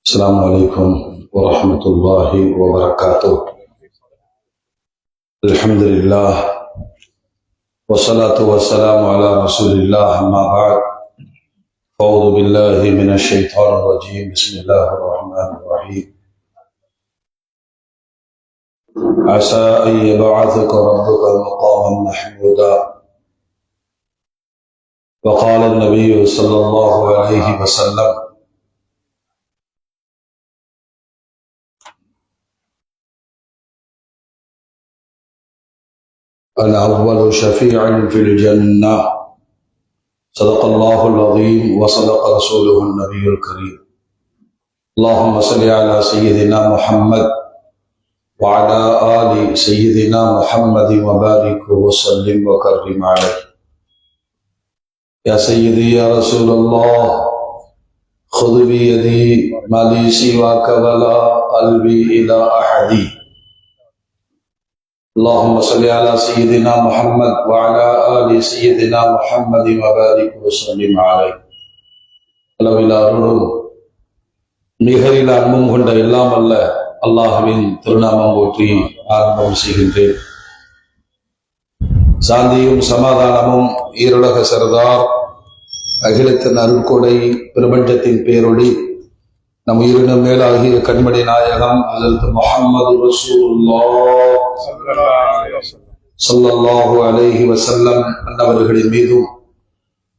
السلام عليكم ورحمة الله وبركاته. الحمد لله والصلاة والسلام على رسول الله. أما بعد، أعوذ بالله من الشيطان الرجيم. بسم الله الرحمن الرحيم. عسى أن يبعثك ربك مقاما محمودا. وقال النبي صلى الله عليه وسلم: أنا أول شفيع في الجنة. صدق الله العظيم وصدق رسوله النبي الكريم. اللهم صل على سيدنا محمد وعلى آل سيدنا محمد وبارك وسلم وكرم عليه. يا سيدي يا رسول الله، خذ بيدي ما لي سواك ولا قلبي إلى أحدي. اللهم صل على سيدنا محمد وعلى آل سيدنا محمد وبارك وسلم عليه. அளவிலா அருளும் நிகரில் அன்பும் கொண்ட எல்லாம் அல்ல அல்லாஹ்வின் திருநாமம் போற்றி ஆரம்பம் செய்கின்றேன். சாந்தியும் சமாதானமும் ஈருலக சர்தார் அகிலத்தின் அருள்கொடை பிரபஞ்சத்தின் பேரொளி நம் உயிரினும் மேலாகிய கண்மணி நாயகம் ஹஜ்ரத் முஹம்மது ரசூலுல்லாஹ் ஸல்லல்லாஹு அலைஹி வஸல்லம் அன்னவர்களின் மீதும்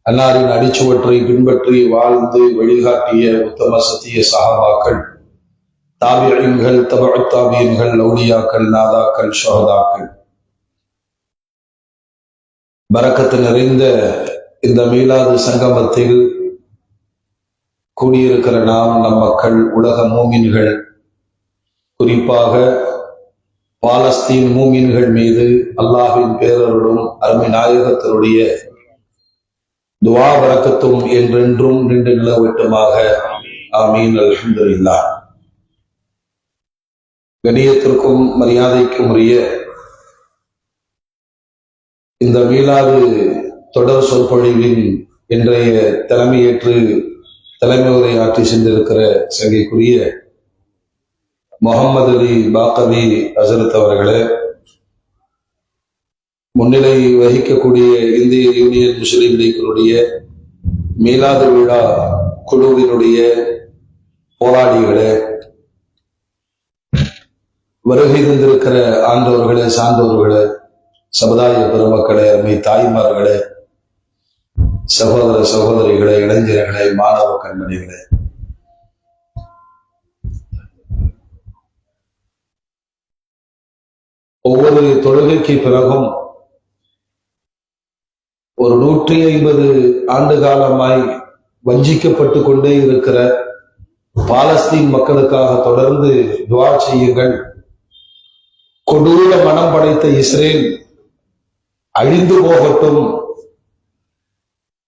அன்னாரின் அடிச்சுவற்றை பின்பற்றி வாழ்ந்து வழிகாட்டிய உத்தம சத்திய சஹாபாக்கள், தாபிஈன்கள், தபஉ தாபிஈன்கள், அவுலியாக்கள், நாதாக்கள், ஷஹதாக்கள், பரக்கத்து நிறைந்த இந்த மீலாது சங்கமத்தில் கூடியிருக்கிற நாம், நம் மக்கள், உலக மூமின்கள், குறிப்பாக பாலஸ்தீன் மூமின்கள் மீது அல்லாஹ்வின் பேரருளும் அருமை நாயகத்தினுடைய துஆ பரக்கத்தும் என்றென்றும் நின்று நிலவட்டுமாக. ஆமீன். அல்ஹம்துலில்லாஹ். கண்ணியத்திற்கும் மரியாதைக்கும் உரிய இந்த மீலாது தொடர் சொற்பொழிவின் இன்றைய தலைமையேற்று தலைமை உரை ஆற்றி சென்றிருக்கிற சங்கைக்குரிய முகமது அலி பாக்கவி ஹசரத் அவர்களே, முன்னிலை வகிக்கக்கூடிய இந்திய யூனியன் முஸ்லிம் லீக்கினுடைய மீலாது விழா குழுவினுடைய போராளிகளே, வருகை தந்திருக்கிற ஆண்டவர்களே, சான்றோர்களே, சமுதாய பெருமக்களே, அருமை தாய்மார்களே, சகோதர சகோதரிகளே, இளைஞர்களே, மாணவ கண்மணிகளே, ஒவ்வொரு தொழுகைக்கு பிறகும் ஒரு 150 ஆண்டு காலமாய் வஞ்சிக்கப்பட்டு கொண்டே இருக்கிற பாலஸ்தீன் மக்களுக்காக தொடர்ந்து துஆ செய்யுங்கள். கொடூர மனம் படைத்த இஸ்ரேல் அழிந்து போகட்டும்,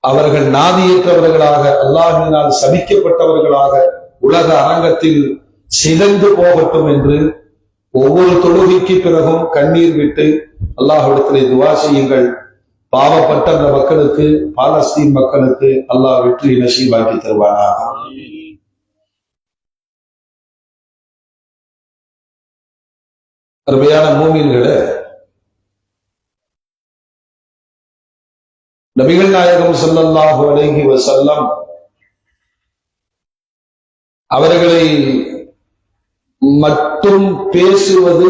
அவர்கள் நாதியற்றவர்களாக, அல்லாஹ்வினால் சபிக்கப்பட்டவர்களாக உலக அரங்கத்தில் சிதைந்து போகட்டும் என்று ஒவ்வொரு தொழுகைக்கு பிறகும் கண்ணீர் விட்டு அல்லாஹ்விடத்திலே துஆ செய்யுங்கள். பாவப்பட்ட அந்த மக்களுக்கு, பாலஸ்தீன் மக்களுக்கு அல்லாஹ் வெற்றி நசீபாக்கி தருவானாக. அருமையான மூமின்களே, நபிகள் நாயகம் ஸல்லல்லாஹு அலைஹி வஸல்லம் அவர்களை மட்டும் பேசுவது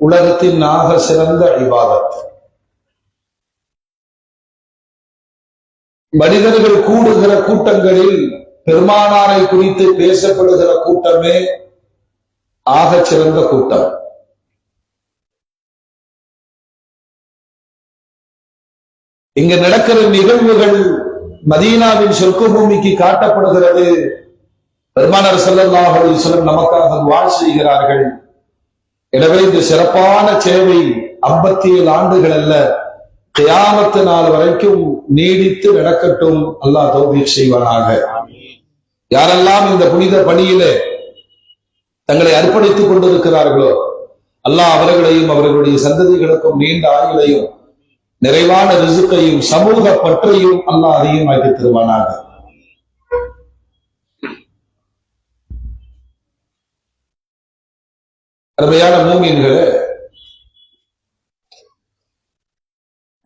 உலகத்தின் ஆக சிறந்த இபாதத். மனிதர்கள் கூடுகிற கூட்டங்களில் பெருமானாரை குறித்து பேசப்படுகிற கூட்டமே ஆக சிறந்த கூட்டம். இங்க நடக்கிற நிகழ்வுகள் மதீனாவின் சொர்க்க பூமிக்கு காட்டப்படுகிறது. பெருமானார் ஸல்லல்லாஹு அலைஹி வஸல்லம் நமக்காக துஆ செய்கிறார்கள். எனவே இந்த சிறப்பான சேவை 57 ஆண்டுகள் அல்ல, கியாமத் நாள் வரைக்கும் நீடித்து நடக்கட்டும். அல்லாஹ் தௌஃபீக் செய்வானாக. யாரெல்லாம் இந்த புனித பணியிலே தங்களை அர்ப்பணித்துக் கொண்டிருக்கிறார்களோ அல்லாஹ் அவர்களையும் அவர்களுடைய சந்ததிகளுக்கும் நீண்ட ஆயுளையும் நிறைவான ரிசுக்கையும் சமூக பற்றையும் அல்லாஹ் அதிகமாக்கி தருவானாக. அருமையான மூமின்களே,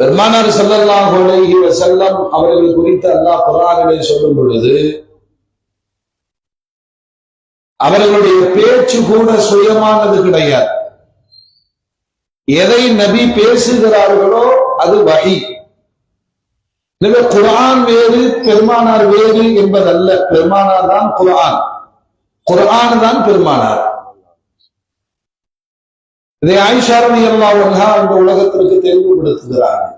பெருமானார் ஸல்லல்லாஹு அலைஹி வஸல்லம் அவர்கள் குறித்து அல்லாஹ் குர்ஆனிலே சொல்லும் பொழுது அவர்களுடைய பேச்சு கூட சுயமானது கிடையாது. எதை நபி பேசுகிறார்களோ அது வஹி. குர்ஆன் வேறு பெருமானார் வேறு என்பதல்ல. பெருமானார் தான் குர்ஆன், குர்ஆன் தான் பெருமானார். இதை ஆயிஷா ரலியல்லாஹு அன்ஹா இந்த உலகத்திற்கு தெளிவுபடுத்துகிறார்கள்.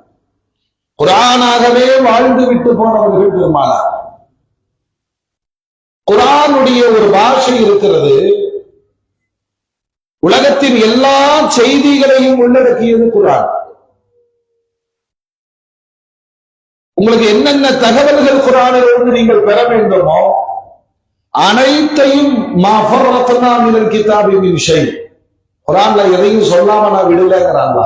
குர்ஆனாகவே வாழ்ந்து விட்டு போனவர்கள் பெருமானார். குர்ஆனுடைய ஒரு பாஷை இருக்கிறது, உலகத்தின் எல்லா செய்திகளையும் உள்ளடக்கியது குர்ஆன். உங்களுக்கு என்னென்ன தகவல்கள் குர்ஆனிலிருந்து நீங்கள் பெற வேண்டுமோ அனைத்தையும் மா ஃபர்ரத்னா மினல் கிதாபி மின் ஷை, குர்ஆன்ல எதையும் சொல்லாம நான் விடலைங்கிறாங்க.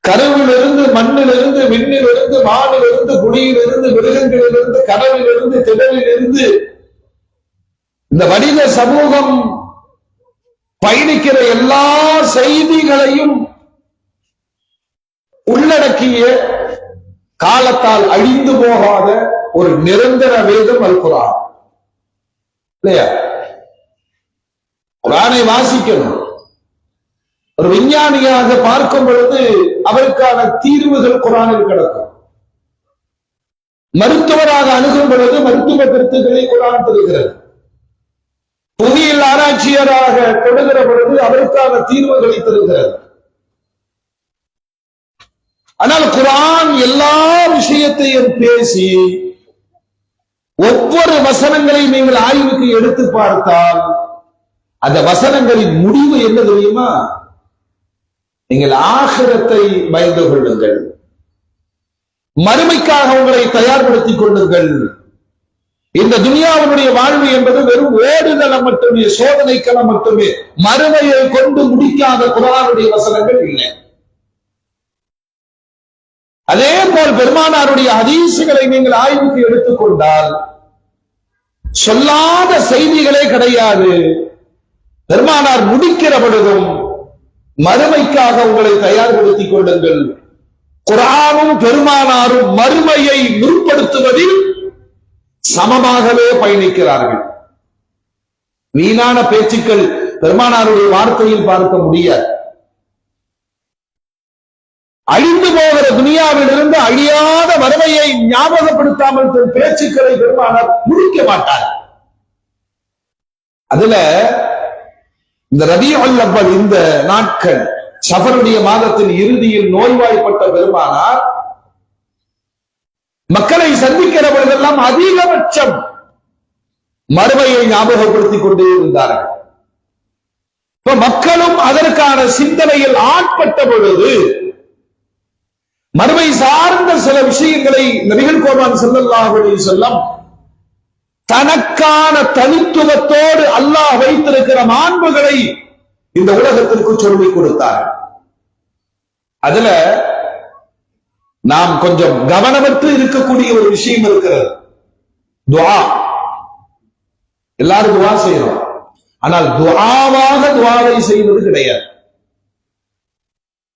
கருவிலிருந்து, மண்ணிலிருந்து, விண்ணிலிருந்து, வானிலிருந்து, குடியிலிருந்து, மிருகங்களிலிருந்து, கடலிலிருந்து, திடலிலிருந்து இந்த மனித சமூகம் பயணிக்கிற எல்லா செய்திகளையும் உள்ளடக்கிய காலத்தால் அழிந்து போகாத ஒரு நிரந்தர வேதம் அல் குர்ஆன். இல்லையா? குர்ஆனை வாசிக்கணும். ஒரு விஞ்ஞானியாக பார்க்கும் பொழுது அவருக்கான தீர்வுகள் குர்ஆனில் கிடக்கும். மருத்துவராக அணுகும் பொழுது மருத்துவ கருத்துக்களை குர்ஆன் தருகிறது. புவியியல் ஆராய்ச்சியராக கொடுக்கிற பொழுது அவருக்கான தீர்வுகளை தருகிறது. ஆனால் குர்ஆன் எல்லா விஷயத்தையும் பேசி ஒவ்வொரு வசனங்களையும் நீங்கள் ஆய்வுக்கு எடுத்து பார்த்தால் அந்த வசனங்களின் முடிவு என்ன தெரியுமா? நீங்கள் ஆகிரத்தை பயந்து கொள்ளுங்கள், மறுமைக்காக உங்களை தயார்படுத்திக் கொள்ளுங்கள். இந்த துனியாவுடைய வாழ்வு என்பது வெறும் ஓடுதலம் மட்டுமே, சோதனைக்களம் மட்டுமே. மறுமையை கொண்டு முடிக்காத குர்ஆனுடைய வசனங்கள் இல்லை. அதே போல் பெருமானாருடைய ஹதீசுகளை நீங்கள் ஆய்வுக்கு எடுத்துக்கொண்டால் சொல்லாத செய்திகளே கிடையாது. பெருமானார் முடிக்கிற பொழுதும் மறுமைக்காக உங்களை தயார்படுத்திக் கொள்ளுங்கள். குர்ஆனும் பெருமானாரும் மறுமையை முற்படுத்துவதில் சமமாகவே பயணிக்கிறார்கள். வீணான பேச்சுக்கள் பெருமானாருடைய வார்த்தையில் பார்க்க முடியாது. அழிந்து போகிற துனியாவில் இருந்து அழியாத மறுமையை ஞாபகப்படுத்தாமல் தன் பேச்சுக்களை பெருமானார் முடிக்க மாட்டார். அதுல இந்த ரபியுல் அவ்வல், இந்த நாட்கள் ஸஃபருடைய மாதத்தின் இறுதியில் நோய்வாய்ப்பட்ட பெருமானார் மக்களை சந்திக்கிற பொழுதெல்லாம் அதிகபட்சம் மறுமையை ஞாபகப்படுத்திக் கொண்டே இருந்தார்கள். மக்களும் அதற்கான சிந்தனையில் ஆட்பட்ட பொழுது மறுமை சார்ந்த சில விஷயங்களை நபிகள் கோமான் ஸல்லல்லாஹு அலைஹி வஸல்லம் தனக்கான தனித்துவத்தோடு அல்லாஹ் வைத்திருக்கிற மாண்புகளை இந்த உலகத்திற்கு சொல்லிக் கொடுத்தார். அதுல நாம் கொஞ்சம் கவனமற்று இருக்கக்கூடிய ஒரு விஷயம் இருக்கிறது. துஆ. எல்லாரும் துஆ செய்யணும், ஆனால் துஆவாக துஆவை செய்வது கிடையாது.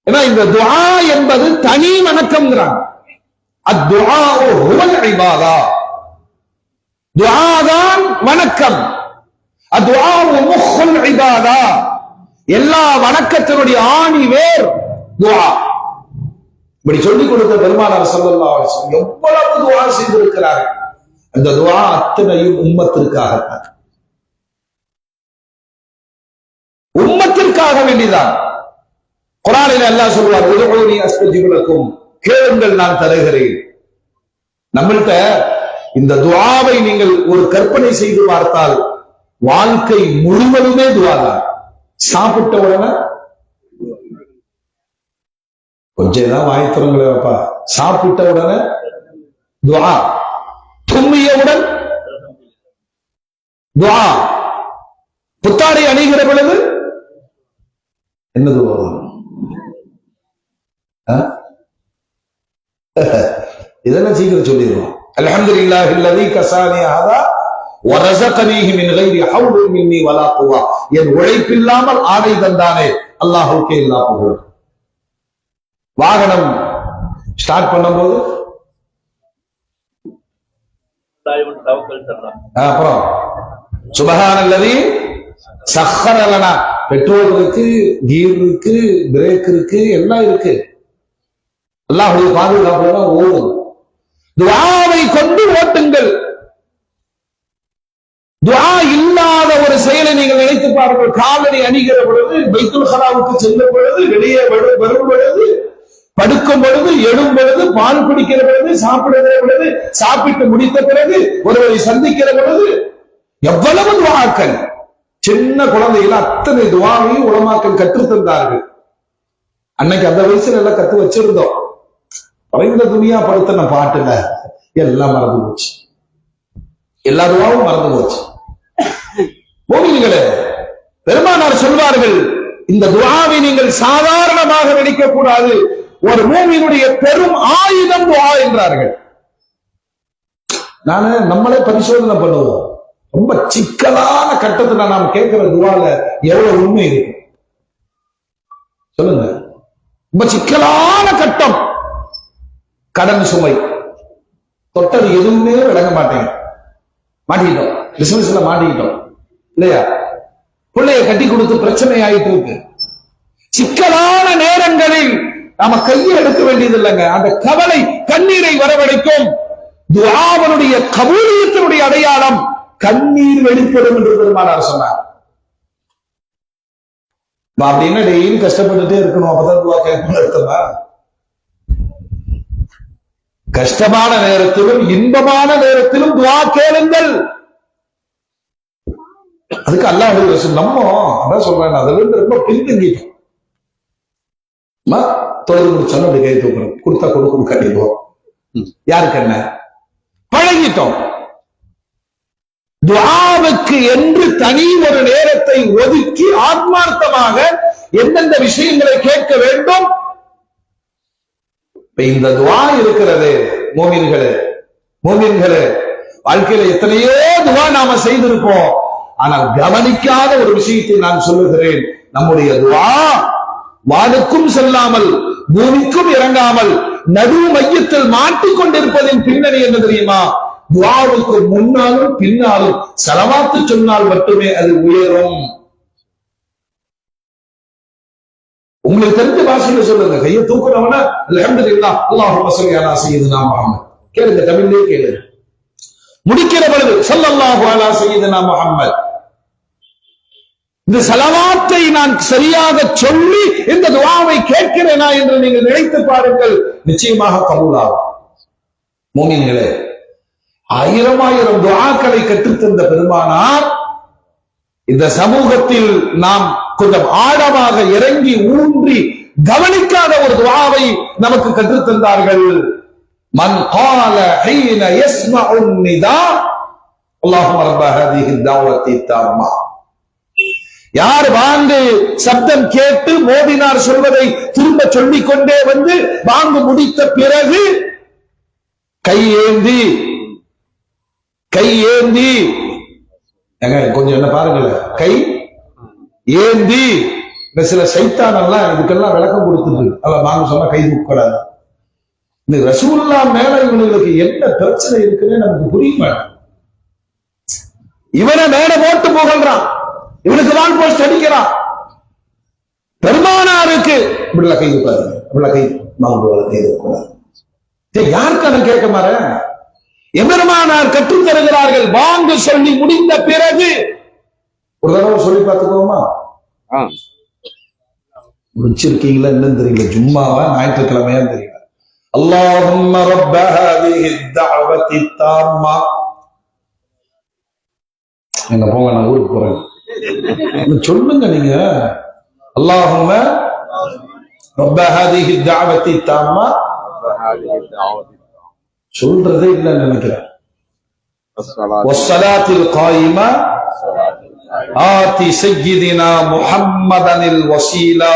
ஏன்னா இந்த துஆ என்பது தனி வணக்கம்ங்கிறாங்க. அத்துஆஉ ஹுவல் இபாதா. துஆதான் வணக்கம். அத்துஆஉ முஹ்ல் இபாதா. எல்லா வணக்கத்தினுடைய ஆணி வேர் துஆ. இப்படி சொல்லிக் கொடுத்த பெருமானார் ஸல்லல்லாஹு அலைஹி வஸல்லம் எவ்வளவு துஆ செய்திருக்கிறார்கள். அந்த துஆ அத்தனையும் உம்மத்திற்காகத்தான், உம்மத்திற்காக வேண்டிதான். குர்ஆனில் அல்லாஹ் சொல்வார், உதுஊனி அஸ்தஜிப் லக்கும், கேளுங்கள் நான் தருகிறேன். நம்மள்ட்ட இந்த துஆவை நீங்கள் ஒரு கற்பனை செய்து பார்த்தால் வாழ்க்கை முழுவதுமே துஆ தான். சாப்பிட்ட உடனே கொஞ்சம் தான் வாய்த்துறங்களே அப்பா, சாப்பிட்ட உடனே துஆ, தும்மியவுடன் துஆ, புத்தாடை அணிகிற பொழுது என்ன துஆ? இதெல்லாம் சீக்கிரம் சொல்லிடுவோம். அல்ஹம்துலில்லாஹி அல்லதி கஸானி ஹதா என் உழைப்பில்லாமல் ஆடை தந்தானே அல்லாஹ்வுக்கே எல்லா புகழும். வாகனம் ஸ்டார்ட் பண்ணும்போது அப்புறம் சுபஹானல்லதி சஹ்ஹர லனா, பெட்ரோல் இருக்கு, கீர் இருக்கு, பிரேக் இருக்கு, எல்லாம் இருக்கு. அல்லாஹ்வுடைய பாதுகாப்புல ஓடும். துஆவை கொண்டு ஓட்டுங்கள். துஆ இல்லாத ஒரு செயலை நீங்கள் நினைத்து பாருங்கள். காலடி அணிகிற பொழுது, பைத்துல் ஹராவுக்கு செல்லும் பொழுது, வெளியே வரும் பொழுது, படுக்கும் பொழுது, எழும் பொழுது, பால் குடிக்கிற பொழுது, சாப்பிடுகிற பொழுது, சாப்பிட்டு முடித்த பிறகு ஒருவரை சந்திக்கிற பொழுது எவ்வளவு துஆக்கள். சின்ன குழந்தைகள் அத்தனை துஆவையும் உலமாக்கள் கற்றுத்தந்தார்கள். அன்னைக்கு அந்த வயசுல எல்லாம் கத்து வச்சிருந்தோம். இந்த துனியா படுத்தின பாட்டுல எல்லாம் மறந்து போச்சு, எல்லா துஆவும் மறந்து போச்சு. மோமின்களே, பெருமானார் சொல்வார்கள், இந்த துஆவை நீங்கள் சாதாரணமாக நினைக்க கூடாது. ஒரு மூமினுடைய பெரும் ஆயுதம் துஆ என்றார்கள். நம்மளே பரிசோதனை பண்ணுவோம். ரொம்ப சிக்கலான கட்டத்துல நாம் கேட்கிற துஆல எவ்வளவு உண்மை இருக்கு சொல்லுங்க. ரொம்ப சிக்கலான கட்டம், கடன் சுமை, தொட்டது எதுவுமே விளங்க மாட்டேங்க, மாட்டிக்கிட்டோம், பிசினஸ்ல மாட்டிக்கிட்டோம் இல்லையா, பிள்ளைய கட்டி கொடுத்து பிரச்சனை ஆயிட்டு இருக்கு. சிக்கலான நேரங்களில் நாம கையை எடுக்க வேண்டியது இல்லைங்க. அந்த கவலை கண்ணீரை வரவழைக்கும். துஆவுடைய கபூலியத்தினுடைய அடையாளம் கண்ணீர் வெளிப்படும் என்று பெருமானார் சொன்னார். அப்படின்னா டெய்லி கஷ்டப்பட்டுட்டே இருக்கணும், அப்பதான் துஆ கேட்கணும். கஷ்டமான நேரத்திலும் இன்பமான நேரத்திலும் துஆ கேளுங்கள். அதுக்கு அல்லாஹ் நம்ம அதான் சொல்றேன், அதுல இருந்து ரொம்ப பின்தங்கிட்டோம். தொழுது முடிச்சாலும் அப்படி கை தூக்குறோம், கொடுத்தா கொடுக்கும் கட்டிடுவோம். யாருக்கு என்ன பழகிட்டோம். துஆவுக்கு என்று தனி ஒரு நேரத்தை ஒதுக்கி ஆத்மார்த்தமாக எந்தெந்த விஷயங்களை கேட்க வேண்டும். இந்த துஆ இருக்கிறது மோமின்களே, வாழ்க்கையில எத்தனையோ துஆ நாம செய்திருப்போம். ஆனால் கவனிக்காத ஒரு விஷயத்தை நான் சொல்லுகிறேன். நம்முடைய துஆ வானுக்கும் செல்லாமல் பூமிக்கும் இறங்காமல் நடு மையத்தில் மாட்டிக்கொண்டிருப்பதின் பின்னணி என்ன தெரியுமா? துஆவுக்கு முன்னாலும் பின்னாலும் ஸலவாத்து சொன்னால் மட்டுமே அது உயரும். உங்களுக்கு தெரிஞ்ச பாஷையில சொல்லுங்க. கையை தூக்குறவன அல்ஹம்துலில்லாஹ் அல்லாஹும்ம ஸல்லி அலா சய்யிதினா முஹம்மத் கேளுங்க, தமிழ்லயே கேளுங்க. முடிக்கிற பொழுது ஸல்லல்லாஹு அலா சய்யிதினா முஹம்மத். இந்த ஸலவாத்தை நான் சரியாக சொல்லி இந்த துஆவை கேட்கிறேனா என்று நீங்கள் நினைத்து பாருங்கள், நிச்சயமாக கபூலாகும். மோமின்களே, ஆயிரம் துஆக்களை கற்றுத்தந்த பெருமானார் இந்த சமூகத்தில் நாம் கொஞ்சம் ஆழமாக இறங்கி ஊன்றி கவனிக்காத ஒரு துஆவை நமக்கு கற்றுத்தந்தார்கள். மன் கால ஹீன யஸ்மஉ நிதா அல்லாஹும்ம ரப்ப ஹாதிஹி தஅவத்தி தம்மா. யார் வாங்கு சப்தம் கேட்டு மோதினார் சொல்வதை திரும்ப சொல்லிக் கொண்டே வந்து வாங்கு முடித்த பிறகு கையேந்தி கொஞ்சம் என்ன பாருங்களேன், கை ஏந்தி. சில சைத்தான் எல்லாம் இதுக்கெல்லாம் விளக்கம் கொடுத்துட்டு அல்ல நாங்க சொன்னா கை தூக்கூடாது. இந்த ரசூலுல்லாஹ் மேல இவனுக்கு என்ன பிரச்சனை இருக்குன்னு நமக்கு புரியுமா? இவனை மேல போட்டு புகழ்றான், இவனுக்கு வால் போஸ்ட் அடிக்கிறான். பெருமானாருக்கு இப்படிலாம் கை தூக்காது, இப்படிலாம் கை வாங்குவது கை தூக்கூடாது. யாருக்கு நான் கேட்க மாறேன். எம்பெருமானார் கற்றுத் தருகிறார்கள். வாங்க சொல்லி முடிந்த பிறகு ஒரு தடவை சொல்லி பார்த்துக்கோமா? முடிச்சிருக்கீங்களா என்னன்னு தெரியல, ஜும்மாவா ஞாயிற்றுக்கிழமையா தெரியல. அல்லாஹும்ம ரப்ப ஹாதிஹி தஅவத்தி தம்மா. எங்க போங்க, நான் ஊருக்கு போறேன் சொல்லுங்க நீங்க. அல்லாஹும்ம ரப்ப ஹாதிஹி தஅவத்தி தம்மா சொல்றதே இல்லைன்னு நினைக்கிறேன். வஸ்ஸலாத்தில் காயிமா ஆதி சய்யிதினா முஹம்மதனில் வஸீலா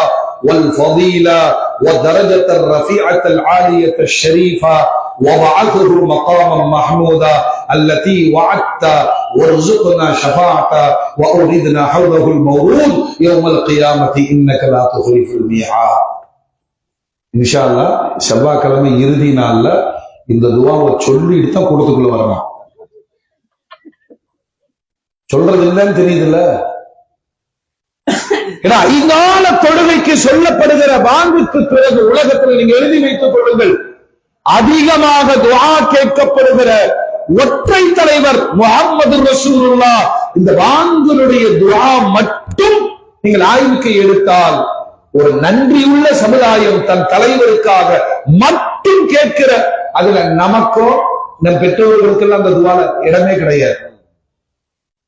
வல் ஃபதீலா வதரஜத்தர் ரஃபீஅத்தல் ஆலியத்தல் ஷரீஃபா வபஅத்ஹு மகாமன் மஹ்மூதா التي وعدت وارزقنا شفاعته واوردنا حوضه المورود يوم القيامه انك لا تخلف الميعاد. இன்ஷா அல்லாஹ் செவ்வாய்க்கிழமை இறுதி நாள்ல இந்த துஆவை சொல்லிட்டு தான் கூட்டத்துக்குள்ள வரணும். சொல்றது இல்லைன்னு தெரியுதுல்ல. ஏன்னா 5 கால தொழுகைக்கு சொல்லப்படுகிற பாங்குக்கு பிறகு உலகத்தில் நீங்க எழுதி வைத்துக் கொள்ளுங்கள், அதிகமாக துஆ கேட்கப்படுகிற ஒற்றை தலைவர் முஹம்மது ரசூலுல்லாஹ். இந்த பாங்குடைய துஆ மட்டும் நீங்கள் ஆய்வுக்கு எடுத்தால் ஒரு நன்றியுள்ள சமுதாயம் தன் தலைவருக்காக மட்டும் கேட்கிற, அதுல நமக்கோ நம் பெற்றோர்களுக்கெல்லாம் அந்த துஆல இடமே கிடையாது.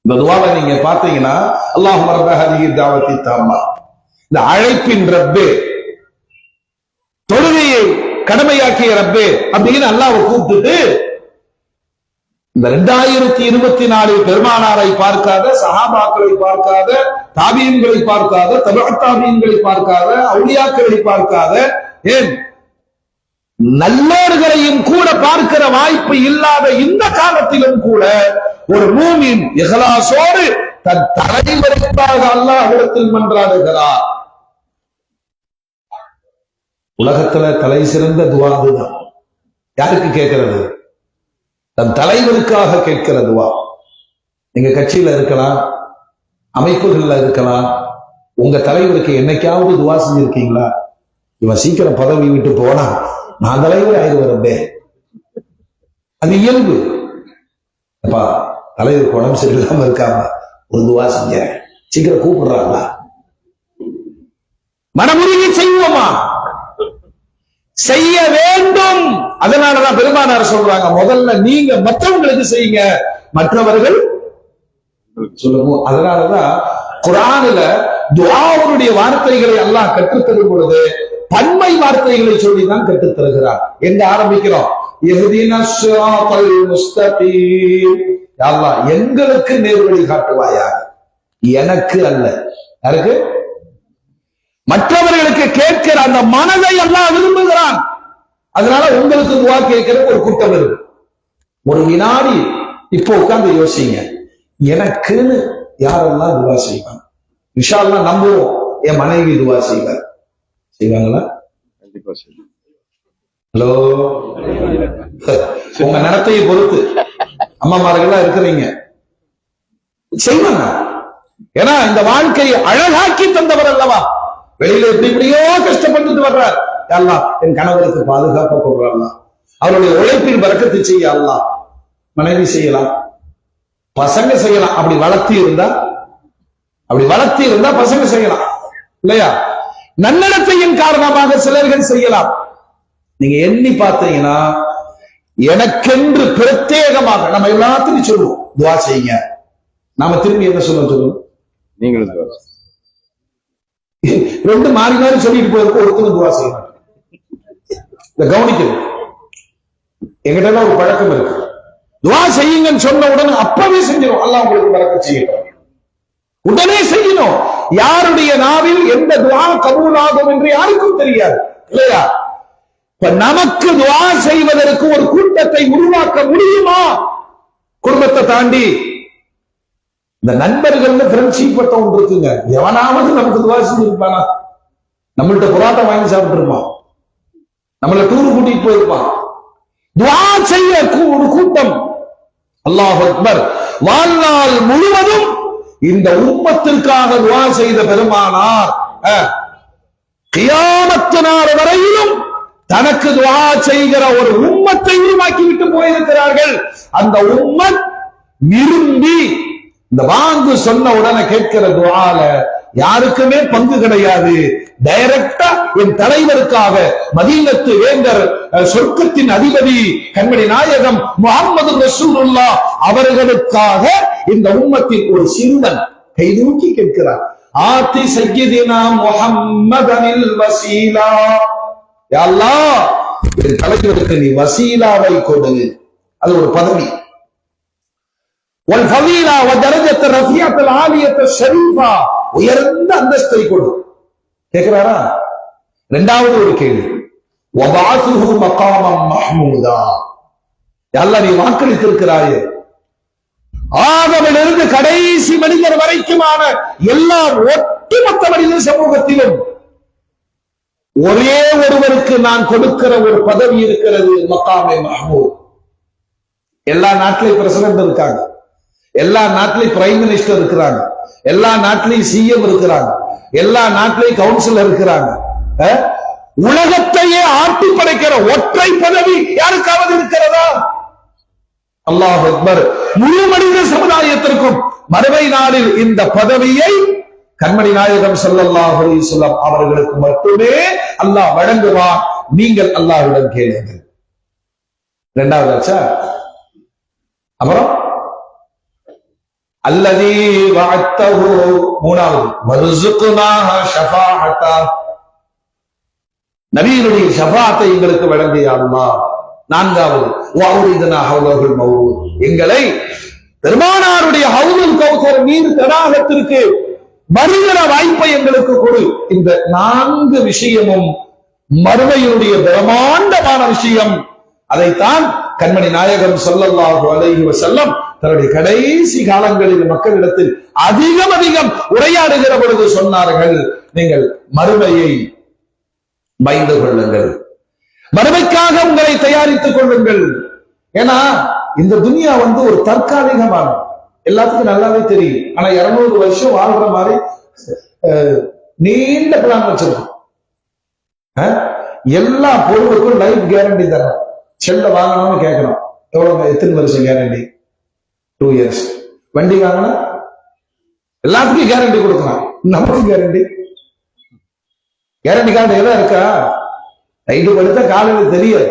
இந்த துஆவை நீங்க பார்த்தீங்கன்னா அல்லாஹும்ம ரப்ப ஹாதிஹி தஅவத்தி தம்மா, இந்த அழைப்பின் ரப்பே, தொழுகையை கடமையாக்கிய ரப்பே அப்படின்னு அல்லாஹ்வை கூப்பிட்டுட்டு இந்த 2024 பெருமானாரை பார்க்காத, சஹாபாக்களை பார்க்காத, தாபியீன்களை பார்க்காத, தபஅத் தாபியீன்களை பார்க்காத, அவுலியாக்களை பார்க்காத, ஏன் நல்லோர்களையும் கூட பார்க்கிற வாய்ப்பு இல்லாத இந்த காலத்திலும் கூட ஒரு மூமின் இஹ்லாஸோடு தன் தலைவருக்காக அல்லாஹ்விடத்தில் மன்றாடுகிறார். உலகத்துல தலை சிறந்த துஆ அதுதான். யாருக்கு கேட்கிறது? தன் தலைவருக்காக கேட்கிற துஆ. நீங்க கட்சியில இருக்கலாம், அமைப்புகள்ல இருக்கலாம், உங்க தலைவருக்கு என்னைக்காவது துஆ செஞ்சிருக்கீங்களா? இவன் சீக்கிரம் பதவி விட்டு போனா நான் தலைவர் ஆயிடுவேன். அது இயல்பு. அப்பா தலைவருக்கு உடம்பு சரியில்லாம இருக்காம ஒரு துஆ செஞ்சேன், சீக்கிரம் கூப்பிடுறாங்களா? மனமுருகி செய்வோமா? செய்ய வேண்டும். அதனாலதான் பெருமானார் சொல்றாங்க, முதல்ல நீங்க மற்றவங்களுக்கு செய்யுங்க, மற்றவர்கள் சொல்லுங்க. அதனாலதான் குர்ஆன்ல துஆவுடைய வார்த்தைகளை அல்லாஹ் கற்றுத்தரும் பொழுது பன்மை வார்த்தைகளை சொல்லிதான் கற்றுத்தருகிறார். எங்க ஆரம்பிக்கிறோம்? இஹ்தினஸ் ஸிராத்தல் முஸ்தகீம். யா அல்லாஹ் எங்களுக்கு நேர்வழி காட்டுவாயாக, எனக்கு அல்ல. யாருக்கு? மற்றவர்களுக்கு கேட்கிற அந்த மனதை அல்லாஹ் விரும்புகிறான். அதனால உங்களுக்கு துஆ கேட்கிற ஒரு கூட்டம் இருக்கு. ஒரு வினாடி இப்போ உட்கார்ந்து யோசிங்க, எனக்குன்னு யாரெல்லாம் துஆ செய்வாங்க? இன்ஷா அல்லாஹ் நம்புவோம், என் மனைவி துஆ செய்வார். செய்வாங்களா? கண்டிப்பா செய்வாங்க. ஹலோ, உங்க நடத்தையை பொறுத்து அம்மாமார்கள்லாம் இருக்கிறீங்க, செய்வாங்க. ஏன்னா இந்த வாழ்க்கையை அழகாக்கி தந்தவர் அல்லவா. வெளியில எப்படியோ கஷ்டப்பட்டு வர்றார், அல்லாஹ் என் கணவருக்கு பாதுகாப்பு கொடுறாங்க, அவருடைய உழைப்பின் பரக்கத்து செய்ய அல்லாஹ். மனைவி செய்யலாம், பசங்க செய்யலாம். அப்படி வளர்த்தி இருந்தா பசங்க செய்யலாம் இல்லையா? நன்னடத்தையின் காரணமாக சிலர்கள் செய்யலாம். நீங்க எண்ணி பார்த்தீங்கன்னா எனக்கென்று பிரத்யேகமாக நம்ம எல்லாத்தையும் சொல்லுவோம், துஆ செய்யுங்க. நாம திரும்பி என்ன சொல்லுவோம்? நீங்களும் ரெண்டு மாறி மாறி சொல்லிட்டு போயிருக்கோம், ஒருத்தரும் துஆ செய்ய மாட்டோம். இத கவனிக்கணும். எங்கிட்ட ஒரு பழக்கம் இருக்கு, துஆ செய்யுங்கன்னு சொன்ன உடனே அப்பவே செஞ்சிடும், அல்லாஹ் உங்களுக்கு பரக்கத் செய்யட்டும், உடனே செய்யணும். யாருடைய நாவில் எந்த துஆ கபூலாகும் என்று யாருக்கும் தெரியாது இல்லையா? இப்ப நமக்கு துஆ செய்வதற்கு ஒரு கூட்டத்தை உருவாக்க முடியுமா? குடும்பத்தை தாண்டி இந்த நண்பர்கள் ஃப்ரெண்ட்ஷிப் பட்டம் ஒன்று இருக்குங்க. எவனாவது நமக்கு துஆ செஞ்சிருப்பானா? நம்மள்ட்ட புராட்டை வாங்கி சாப்பிட்டு இருப்பான், நம்மள டூர் கூட்டிட்டு போயிருப்பான். துஆ செய்ய ஒரு கூட்டம், அல்லாஹ் அக்பர். வாழ்நாள் முழுவதும் இந்த உம்மத்திற்காக துஆ செய்த பெருமானார் கியாமத்து நாள் வரையிலும் தனக்கு துஆ செய்கிற ஒரு உம்மத்தை உருவாக்கி விட்டு போயிருக்கிறார்கள். அந்த உம்மத் விரும்பி இந்த வாங்கு சொன்ன உடனே கேட்கிற துஆல யாருக்குமே பங்கு கிடையாது. டைரக்டா என் தலைவருக்காக, மதீனத்து வேந்தர், சொர்க்கத்தின் அதிபதி கண்மணி நாயகம் முஹம்மது ரசூலுல்லாஹ் அவர்களுக்காக இந்த உம்மத்தின் ஒரு சிறுவன் கை தூக்கி கேட்கிறார், ஆதி சய்யிதினா முஹம்மதனில் வசீலா. யா அல்லாஹ் என் தலைவருக்கு நீ வசீலாவை கொடு. அது ஒரு பதவி. வல்ஃபதீலா வதரஜத் ரஃபியத்துல் ஆலியத் ஷரீஃபா, உயர்ந்த அந்தஸ்தை கொடு. கேக்குறாரா? இரண்டாவது ஒரு கேள்வி, வபாசுஹு மகாமம் மஹ்மூதா, அல்லாஹ் நீ வாக்களித்திருக்கிறாயே, ஆதமிலிருந்து கடைசி மனிதர் வரைக்குமான எல்லா ஒட்டுமொத்த மனித சமூகத்திலும் ஒரே ஒருவருக்கு நான் கொடுக்கிற ஒரு பதவி இருக்கிறது, மக்காமே மஹ்மூத். எல்லா நாட்டிலையும் பிரசிடென்ட் இருக்காங்க, எல்லா நாட்டிலையும் பிரைம் மினிஸ்டர் இருக்கிறாங்க, எல்லா நாட்டிலையும் சிஎம் இருக்கிறாங்க, எல்லா நாட்டிலையும் கவுன்சிலர் இருக்கிறாங்க. உலகத்தையே ஆட்டி படைக்கிற ஒற்றை பதவி யாருக்காவது இருக்கிறதா? அல்லாஹ் அக்பர். முழு மனித சமுதாயத்திற்கும் மறுமை நாளில் இந்த பதவியை கண்மணி நாயகம் ஸல்லல்லாஹு அலைஹி வஸல்லம் அவர்களுக்கு மட்டுமே அல்லாஹ் வழங்குவார். நீங்கள் அல்லாஹ்விடம் கேளுங்கள். இரண்டாவது ஆச்சா. அப்புறம் அல்லதி வஅத்தஹு, மூணாவது வர்ஸுக்னாஹ ஷஃபாஅத்தா, நபியினுடைய ஷஃபாஅத்தை எங்களுக்கு வழங்கிய அல்லாஹ். நான்காவது வஅரிதனா ஹவுலல் மௌரூத், எங்களை பெருமானாருடைய ஹவுலுல் கௌசர் நீர் தடாகத்திற்கு வருகிற வாய்ப்பை எங்களுக்கு கொடு. இந்த 4 விஷயமும் மறுமையினுடைய பிரம்மாண்டமான விஷயம். அதைத்தான் கண்மணி நாயகம் ஸல்லல்லாஹு அலைஹி வஸல்லம் தன்னுடைய கடைசி காலங்களில் மக்களிடத்தில் அதிகம் உரையாடுகிற பொழுது சொன்னார்கள், நீங்கள் மறுமையை பயந்து கொள்ளுங்கள், மறுமைக்காக உங்களை தயாரித்துக் கொள்ளுங்கள். ஏன்னா இந்த துனியா ஒரு தற்காலிகமான, எல்லாத்துக்கும் நல்லாவே தெரியும். ஆனா 200 வருஷம் வாழ்ற மாதிரி நீண்ட பிளான் வச்சிருக்கோம். எல்லா பொருளுக்கும் லைஃப் கேரண்டி தரணும். செல்ல வாங்கணும்னு கேட்கணும், எவ்வளவு எத்தனை வருஷம் கேரண்டி? 2 இயர்ஸ். வண்டி வாங்கினா எல்லாத்துக்கும் கேரண்டி கொடுக்கலாம், நமக்கு கேரண்டி கார்டு எல்லாம் இருக்கா? ரைட்டு படுத்த காலையில் தெரியாது.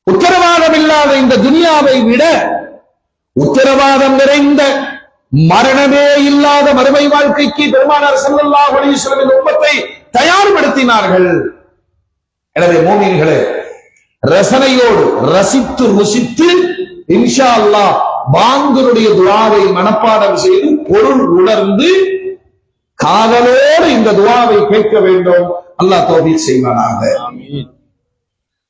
உத்தரவாதம் இல்லாத இந்த துனியாவை விட உத்தரவாதம் நிறைந்த மரணமே இல்லாத மறுமை வாழ்க்கைக்கு பெருமானார் ஸல்லல்லாஹு அலைஹி வஸல்லம் இந்த உம்மத்தை தயார்படுத்தினார்கள். எனவே மோமின்களே, ரசனையோடு ரசித்து ருசித்து இன்ஷா அல்லாஹ் பாங்கருடைய துஆவை மனப்பாடம் செய்து பொருள் உணர்ந்து காதலோடு இந்த துஆவை கேட்க வேண்டும். அல்லாஹ் தௌஃபீக் செய்வானாக. ஆமீன்.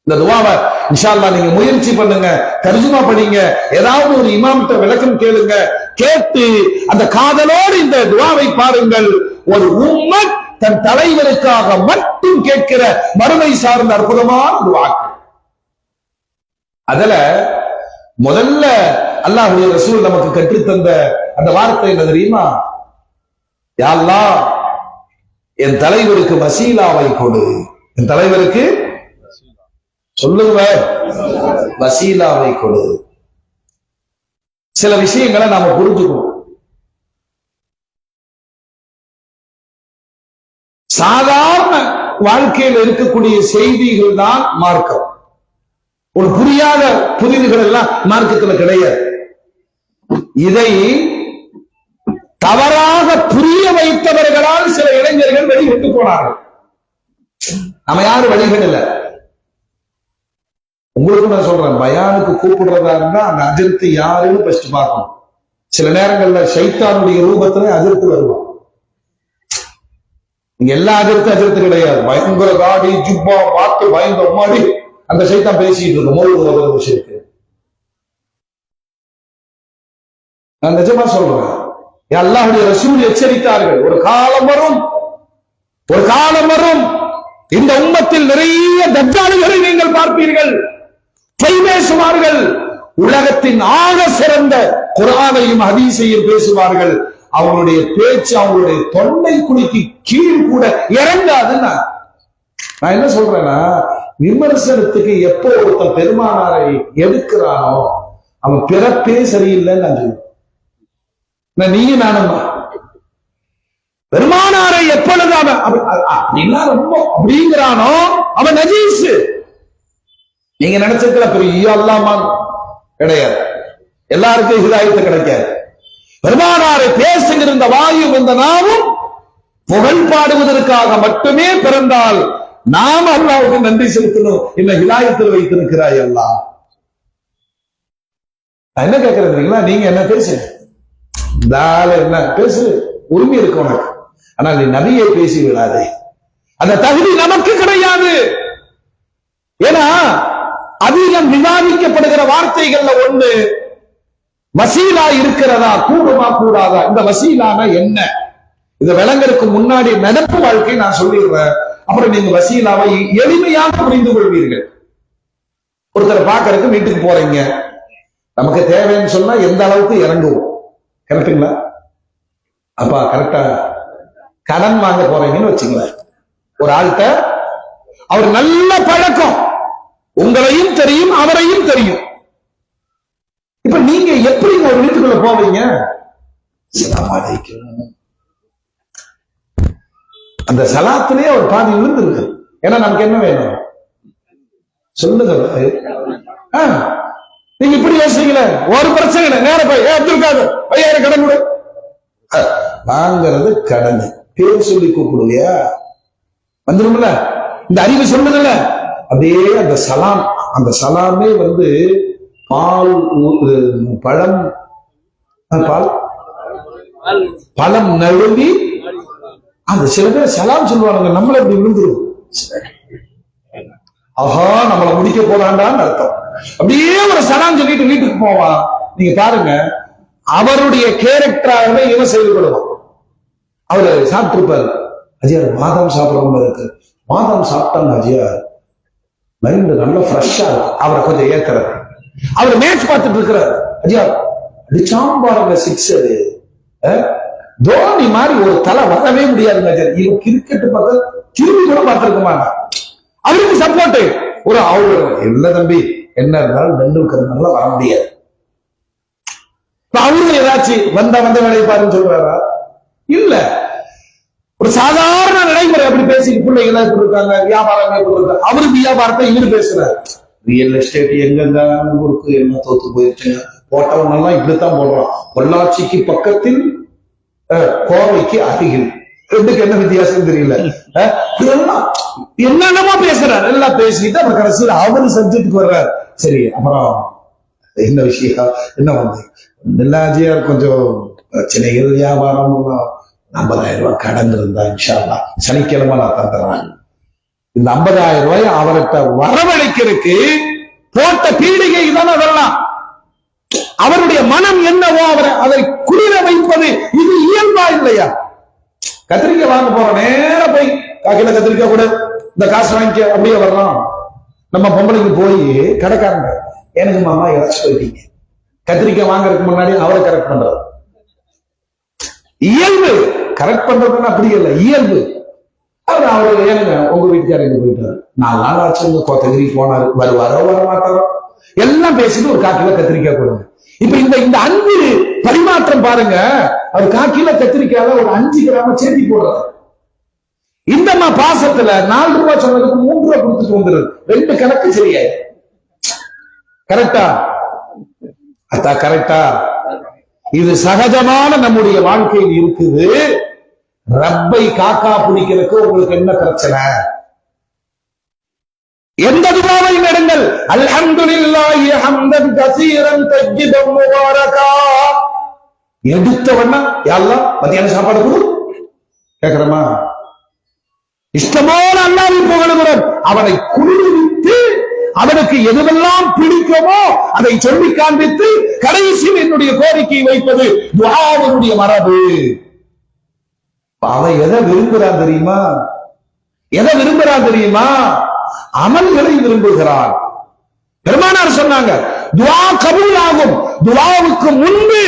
இந்த துஆவை இன்ஷா அல்லாஹ் நீங்க முயற்சி பண்ணுங்க, தர்ஜுமா படிங்க, ஏதாவது ஒரு இமாம்கிட்ட விளக்கம் கேளுங்க, கேட்டு அந்த காதலோடு இந்த துஆவை பாருங்கள். ஒரு உம்மத் தன் தலைவருக்காக மட்டும் கேட்கிற மறுமை சார்ந்த அற்புதமான துஆக்கள். அதுல முதல்ல அல்லாஹ்வுடைய ரசூல் நமக்கு கற்றுத்தந்த அந்த வார்த்தை என்ன தெரியுமா? யா அல்லாஹ், என் தலைவருக்கு வசீலாவை கொடு. என் தலைவருக்கு சொல்லுங்க, வசீலாவை கொடு. சில விஷயங்களை நாம புரிஞ்சுக்கணும். சாதாரண வாழ்க்கையில் இருக்கக்கூடிய செய்திகள் தான் மார்க்கம். ஒரு புரியாத புரிதுகள் எல்லாம் மார்க்கத்தில் கிடையாது. இதை தவறாக புரிய வைத்தவர்களால் சில இளைஞர்கள் வெளியிட்டு போனார்கள். நம்ம யாரும் வழிகடல. உங்களுக்கு நான் சொல்றேன், பயானுக்கு கூப்பிடுறதா இருந்தா அந்த அஜர்த்து யாருன்னு ஃபர்ஸ்ட் பார்க்கணும். சில நேரங்கள்ல ஷைத்தானுடைய ரூபத்துல அஜர்த்து வருவான். இங்க எல்லா அஜர்த்து கிடையாது. பயங்கர காடி ஜுப்பா பார்த்து பயந்த மாடி அந்த ஷைத்தான் பேசிட்டு இருக்கும் மௌலூது விஷயத்துக்கு. நான் நிஜமா சொல்றேன், அல்லாஹ்வுடைய ரசூல் எச்சரித்தார்கள், ஒரு காலம் வரும் இந்த உம்மத்தில் நிறைய தஜ்ஜால்களை நீங்கள் பார்ப்பீர்கள், பொய் பேசுவார்கள், உலகத்தின் ஆக சிறந்த குர்ஆனையும் ஹதீஸையும் பேசுவார்கள். அவங்களுடைய பேச்சு அவங்களுடைய தொண்டை குழிக்கு கீழ் கூட இறங்காதுன்னா நான் என்ன சொல்றேன்னா, விமர்சனத்துக்கு எப்போ ஒருத்தன் பெருமானாரை எடுக்கிறானோ அவன் பிறப்பே சரியில்லைன்னு நான் சொல்லுவேன். நீங்க நானுமா பெருமானாரை எப்பொழுது அவன் ரொம்ப அப்படிங்கிறானோ அவன் நஜீஸ். நீங்க நினைச்சிருக்கிற பெரிய அல்லாமா கிடையாது, எல்லாருக்கும் ஹிதாயத்து கிடைக்காது. பெருமானாரை பேசுகிற இந்த வாயு இந்த நாமும் புகழ் பாடுவதற்காக மட்டுமே பிறந்தால் நாம் அல்லாஹ்வுக்கு நன்றி செலுத்தணும். என்ன ஹிதாயத்தில் வைத்திருக்கிறாய் அல்லாஹ். நான் என்ன கேட்கிறேன், நீங்க என்ன பேசுங்க, என்ன பேசு, உரிமை இருக்கு உனக்கு. ஆனால் நீ நபியை பேசி விடாதே, அந்த தகுதி நமக்கு கிடையாது. ஏன்னா அதிகம் விவாதிக்கப்படுகிற வார்த்தைகள்ல ஒண்ணு வசீலா இருக்கிறதா, கூடுமா கூடாதா. இந்த வசீலான என்ன, இந்த விலங்கருக்கு முன்னாடி நடப்பு வாழ்க்கை நான் சொல்லிடுறேன், அப்புறம் நீங்க வசீலாவை எளிமையாக புரிந்து கொள்வீர்கள். ஒருத்தரை பார்க்கறதுக்கு வீட்டுக்கு போறீங்க, நமக்கு தேவைன்னு சொன்னா எந்த அளவுக்கு இறங்குவோம், கரெக்டுங்களா? அப்பா கரெக்டா. கடன் வாங்க போறீங்கன்னு வச்சுங்களேன், ஒரு ஆள்கிட்ட அவர் நல்ல பழக்கம், உங்களையும் தெரியும் அவரையும் தெரியும். இப்ப நீங்க எப்படி ஒரு வீட்டுக்குள்ள போவீங்க? அந்த சலாத்திலே ஒரு பாதி விழுந்துருக்கு. ஏன்னா நமக்கு என்ன வேணும் சொல்லுங்க. நீங்க இப்படி யோசிக்கல, ஒரு பிரச்சனை இல்லை, நேர போய் அப்துல்காது 5000 கடன் கொடு. வாங்கிறது கடன், பேர் சொல்லி கூப்பிடுவியா வந்துரும்ல, இந்த அறிவு சொல்லுதுல்ல. அப்படியே அந்த சலாம், அந்த சலாமே வந்து பால் பழம் பால் பழம் நழுவி அந்த சில பேர் சலாம் சொல்லுவாங்க, நம்மள இப்படி விழுந்துரும். ஆஹா நம்மளை முடிக்க போறாண்டான்னு அர்த்தம். அப்படியே ஒரு சலாம் சொல்லிட்டு வீட்டுக்கு போவான். நீங்க பாருங்க, அவருடைய கேரக்டராகவே இவன் செயல்படுவான். அவரு சாப்பிட்டு இருப்பாரு, அஜியார் பாதாம் சாப்பிடறவங்க இருக்கு, பாதாம் சாப்பிட்டாங்க அஜியார் மைண்ட் நல்லா ஃப்ரெஷ்ஷா இருக்கும். அவரை கொஞ்சம் ஏற்கிறார். அவர் மேட்ச் பார்த்துட்டு இருக்கிறார், அஜியார் அடிச்சாம்பாருங்க 6 தோனி மாதிரி ஒரு தலை வரவே முடியாதுங்க அஜியார். இவன் கிரிக்கெட் பார்த்து திரும்பி கூட பார்த்திருக்க மாட்டான். அவருக்கு சப்போர்ட் ஒரு அவரு இல்ல தம்பி, என்ன இருந்தாலும் டெண்டுல்கர் நல்லா வர முடியாது. அவரு ஏதாச்சும் வந்த வேலையை பாருன்னு சொல்றாரா? இல்ல, ஒரு சாதாரண நடைமுறை அப்படி பேசி பிள்ளைங்க இருக்காங்க, வியாபாரம் அவரு வியாபாரத்தை இவரு பேசுறாரு. ரியல் எஸ்டேட் எங்கெங்க ஊருக்கு என்ன தோத்து போயிருச்சுங்க, போட்டவங்க எல்லாம் இப்படித்தான் போடுறான். பொள்ளாச்சிக்கு பக்கத்தில் கோவைக்கு அருகில், ரெண்டுக்கு என்ன வித்தியாசம் தெரியல. என்னென்னமோ பேசுறாரு, எல்லாம் பேசிட்டு அப்புறம் கடைசியில் அவரு சப்ஜெக்டுக்கு வர்றாரு. சரி அப்புறம் என்ன விஷயம், என்ன வந்து நெல்லாஜியார் கொஞ்சம் பிரச்சனைகள், வியாபாரம் 50,000 ரூபாய் கடன் இருந்தா இன்ஷா அல்லாஹ் சனிக்கிழமை நான் தந்துடுறேன். இந்த 50,000 ரூபாய் அவர்கிட்ட வரவழைக்கிறதுக்கு போட்ட பீடிகை தான் அதெல்லாம். அவருடைய மனம் என்னவோ அவரை அதை குளிர வைப்பது இது இயல்பா இல்லையா? கத்திரிக்காய் வாங்க போறோம், நேர போய் காக்கில கத்திரிக்காய் கூட இந்த காசு வாங்கிக்க அப்படியே வர்றோம். நம்ம பொம்பளைக்கு போய் கடைக்காரங்க, எனக்கு மாமா இழைச்சு போயிட்டீங்க, கத்திரிக்காய் வாங்கறதுக்கு முன்னாடி அவரை கரெக்ட் பண்றது இயல்பு. கரெக்ட் பண்றதுன்னு அப்படி இல்லை, இயல்பு. அவரு ஏனுங்க உங்க வீட்டுக்காரங்க போயிட்டாரு, 4 நாள் ஆச்சு கோத்தகிரி போனாரு, வருவாரோ வர மாட்டாரோ எல்லாம் பேசிட்டு ஒரு 1/4 கிலோ கத்திரிக்காய் கொடுங்க. இப்ப இந்த அன்பு பரிமாற்றம் பாருங்க, அவர் 1/4 கிலோ கத்திரிக்காயில ஒரு 5 கிராம சேர்த்தி போடுறாரு. இந்த பாசத்துல 4 ரூபாய் சொன்னதுக்கு 3 ரூபாய் கொடுத்துட்டு வந்துடுறது, 2 கணக்கு சரியாய். கரெக்டா? அதான் கரெக்டா? இது சகஜமான நம்முடைய வாழ்க்கையில் இருக்குது. ரப்பை காக்கா பிடிக்கிறதுக்கு உங்களுக்கு என்ன பிரச்சனை? எந்த துஆவையும் எடுங்கள், அல்ஹம்துலில்லாஹி ஹம்தன் கஸீரன் தய்யிபன் முபாரகா. எடுத்தவண்ணா யா அல்லாஹ் மத்தியான சாப்பாடு கொடு கேக்குறமா, இஷ்டமான அல்லாஹ்வை புகழுகிறோம். அவனை குளிர்வித்து அவனுக்கு எதுவெல்லாம் பிடிக்குமோ அதை சொல்லி காண்பித்து கடைசியில் என்னுடைய கோரிக்கையை வைப்பது துஆவுடைய மரபு. அவன் எதை விரும்புறான் தெரியுமா? எதை விரும்புறான் தெரியுமா? அமல்களை விரும்புகிறான். பெருமானார் சொன்னாங்க, துஆ கபூல் ஆகும், துஆவுக்கு முன்பு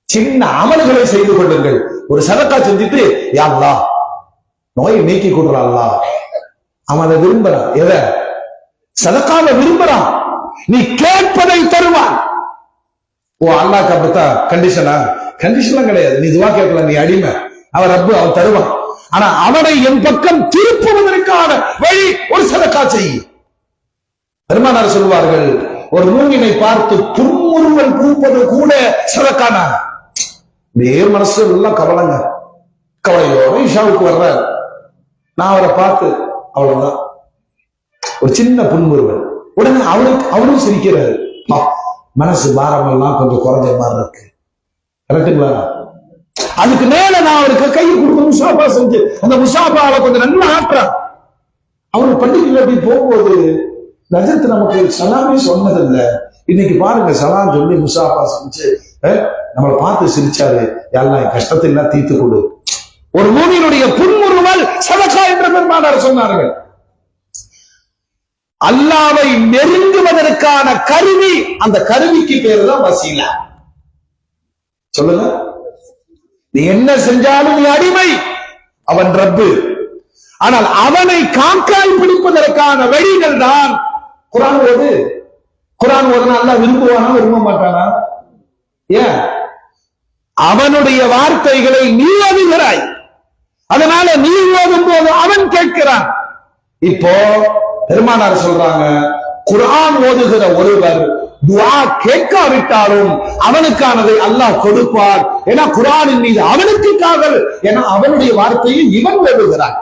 சின்ன அமல்களை செய்து கொள்ளுங்கள். ஒரு சதக்கா செஞ்சுட்டு யா அல்லாஹ் நோயை நீக்கி கொடுறான் அல்லாஹ், அவன் அதை விரும்புறான். எதை? சதக்காவை விரும்புறான். நீ கேட்பதை தருவான். ஓ அல்லாஹ் அப்படித்தான் கண்டிஷனா? கண்டிஷன்லாம் கிடையாது. நீ துஆ கேட்கல, நீ அடிமை, அவன் ரப்பு, அவன் தருவான். ஆனா அவனை என் பக்கம் திருப்புவதற்கான வழி ஒரு சதக்கா செய். பெருமானார் சொல்வார்கள், ஒரு மூமினை பார்த்து புன்முறுவல் பூப்பது கூட சதக்கானா. நேர் மனசு எல்லாம் கவலைங்க, கவலையோட இஷாவுக்கு வர்றாரு. நான் அவரை பார்த்து அவ்வளவுதான் ஒரு சின்ன புன்முறுவல், உடனே அவரும் சிரிக்கிறாரு. மனசு பாரம் எல்லாம் கொஞ்சம் குறைஞ்ச மாதிரி இருக்கு. கரெக்டுங்களா? அதுக்கு மேல நான் அவருக்கு கையை கொடுத்து முசாபா செஞ்சு அந்த முசாபாவை கொஞ்சம் நல்லா ஆட்டுறான். அவரு பண்டிகையில் அப்படி போகும்போது ஹஜ்ரத் நமக்கு சலாமே சொன்னதில்ல. இன்னைக்கு பாருங்க, சலாம் சொல்லி முசாஃபா செஞ்சு நம்மளை பார்த்து சிரிச்சாரு, யாரெல்லாம் என் கஷ்டத்தை எல்லாம் தீர்த்து கொடு. ஒரு மூமினுடைய புன்முறுவல் சதகா என்று பெருமானார் சொன்னார்கள். அல்லாஹ்வை நெருங்குவதற்கான கருவி, அந்த கருவிக்கு பேரு தான் வசீலா. சொல்லுங்க, நீ என்ன செஞ்சாலும் நீ அடிமை, அவன் ரப்பு. ஆனால் அவனை காக்காய் பிடிப்பதற்கான வழிகள் தான் குர்ஆன் ஓது. குர்ஆன் ஓதுனா அல்லாஹ் விரும்புவானா விரும்ப மாட்டானா? ஏன்? அவனுடைய வார்த்தைகளை நீ ஓதுகிறாய், அதனால நீ ஓதும் போது அவன் கேட்கிறான். இப்போ பெருமானார் சொல்றாங்க, குர்ஆன் ஓதுகிற ஒருவர் துஆ கேட்காவிட்டாலும் அவனுக்கானதை அல்லாஹ் கொடுப்பார். ஏன்னா குர்ஆனின் மீது அவனுக்கு காவல், ஏன்னா அவனுடைய வார்த்தையை இவன் ஓதுகிறான்.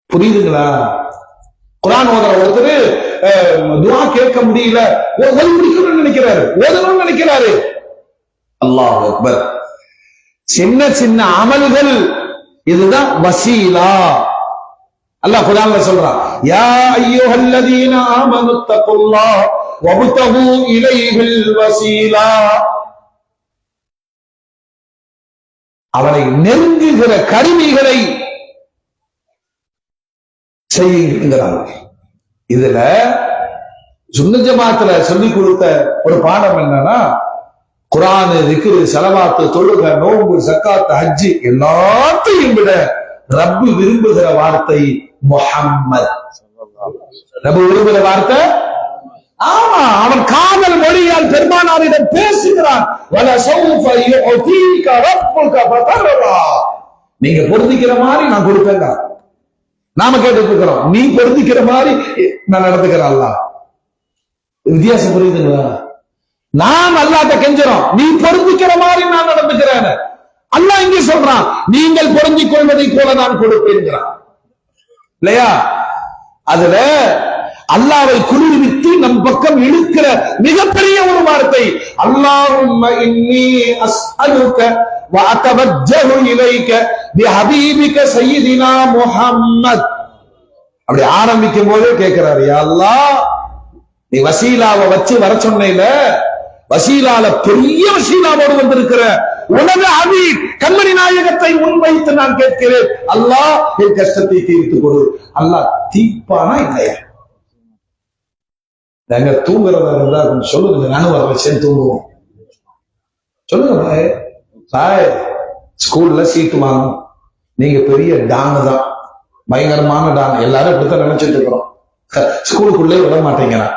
புரியுதுங்களா? குர்ஆன் ஓதுற ஒருத்தர் துஆ கேட்க முடியல, ஓதி முடிக்கணும்னு நினைக்கிறாரு, ஓதணும்னு நினைக்கிறாரு. அல்லாஹ் அக்பர். சின்ன சின்ன அமல்கள், இதுதான் வசீலா. அல்லாஹ் குர்ஆன்ல சொல்றான், யா அய்யுஹல்லதீன ஆமனு தக்குல்லாஹ் வப்தகு இலைஹில் வசீலா. அவனை நெருங்குகிற கருவிகளை செய்யுங்கிறாங்க. இதுல சுன்னத் ஜமாத்துல சொல்லி கொடுத்த ஒரு பாடம் என்னன்னா, குர்ஆன், திக்ர், ஸலவாத், தொழுகை, நோன்பு, ஸகாத், ஹஜ் எல்லாத்தையும் விட ரப்பு விரும்புகிற வார்த்தை முஹம்மத். ரப்பு விரும்புகிற வார்த்தை, ஆமா, அவன் காதல் மொழியால் பெருமானாரிடம் பேசுகிறான். வலசௌஃப யுஅதீக ரப்புக ஃபதர்லா. நீங்க பொருந்திக்கிற மாதிரி நான் கொடுப்பேங்க. நாம கேட்டு இருக்கிறோம், நீ பொருந்திக்கிற மாதிரி நான் நடந்துக்கிறேன். அல்லாஹ் வித்தியாசம் புரியுதுங்களா? நாம் அல்லாஹ்ட்ட கெஞ்சுறோம், நீ பொருந்திக்கிற மாதிரி நான் நடந்துக்கிறேன். அல்லாஹ் இங்கே சொல்றான், நீங்கள் பொருந்திக் கொள்வதை போல நான் கொடுப்பேன்கிறான். இல்லையா? அதுல அல்லாஹ்வை குளிர்வித்து நம் பக்கம் இழுக்கிற மிகப்பெரிய ஒரு வார்த்தை, அல்லாஹும்ம இன்னி அஸ்அலுக வ அத்தவஜ்ஜஹு இலைக பிஹபீபிக சய்யிதினா முஹம்மத். அப்படி ஆரம்பிக்கும் போதே கேட்கிறாரு, யா அல்லாஹ், நீ வசீலாவை வச்சு வர சொன்னையில, வசீலால பெரிய வசீலாவோடு வந்திருக்கிற உலக ஹபீப் கண்மணி நாயகத்தை முன்வைத்து நான் கேட்கிறேன், அல்லாஹ் என் கஷ்டத்தை தீர்த்து கொடு. அல்லாஹ் தீர்ப்பானா இல்லையா? நாங்க தூங்குறதா இருந்தா கொஞ்சம் சொல்லுங்க, நானும் வர வச்சேன் தூங்குவோம். சொல்லுங்க பாய், ஸ்கூல்ல சீட்டு வாங்கணும், நீங்க பெரிய டானு தான், பயங்கரமான டான், எல்லாரும் இப்படித்தான் நினைச்சிட்டு இருக்கிறோம். ஸ்கூலுக்குள்ளே விட மாட்டேங்கிறா.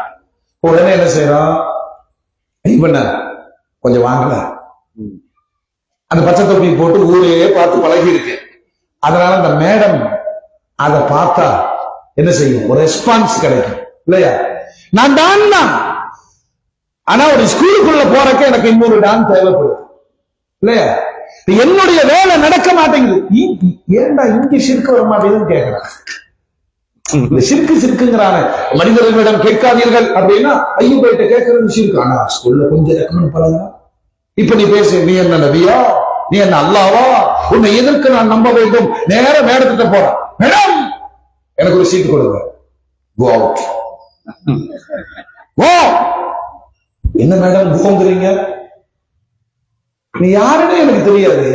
உடனே என்ன செய்யறோம், இவன கொஞ்சம் வாங்கல, அந்த பச்சை தொப்பி போட்டு ஊரே பார்த்து பழகி இருக்கு. அதனால அந்த மேடம் அதை பார்த்தா என்ன செய்யும், ஒரு ரெஸ்பான்ஸ் கிடைக்கும் இல்லையா? நான் டான் தான், ஆனா ஒரு ஸ்கூலுக்குள்ள போறக்க எனக்கு இன்னொரு டான் தேவைப்படுது இல்லையா? என்னுடைய வேலை நடக்க மாட்டேங்குது, ஏன்டா இங்க சிறுக்கு வர மாட்டேங்குதுன்னு கேட்கிறேன். சிறுக்குங்கிறான மனிதர்களிடம் கேட்காதீர்கள் அப்படின்னா ஐயப்பட்ட கேட்கறது சிறுக்கு. ஆனா ஸ்கூல்ல கொஞ்சம் ரெக்கமெண்ட் பண்ணுங்க. இப்ப நீ பேசு, நீ என்ன நபியா, நீ என்ன அல்லாவா, உன்னை எதற்கு நான் நம்ப வேண்டும்? நேர மேடத்திட்ட போறேன், மேடம் எனக்கு ஒரு சீட்டு கொடுங்க, கோ அவுட். ஓ என்ன மேடம் கோங்கிறீங்க, நீ யாருன்னு எனக்கு தெரியாது.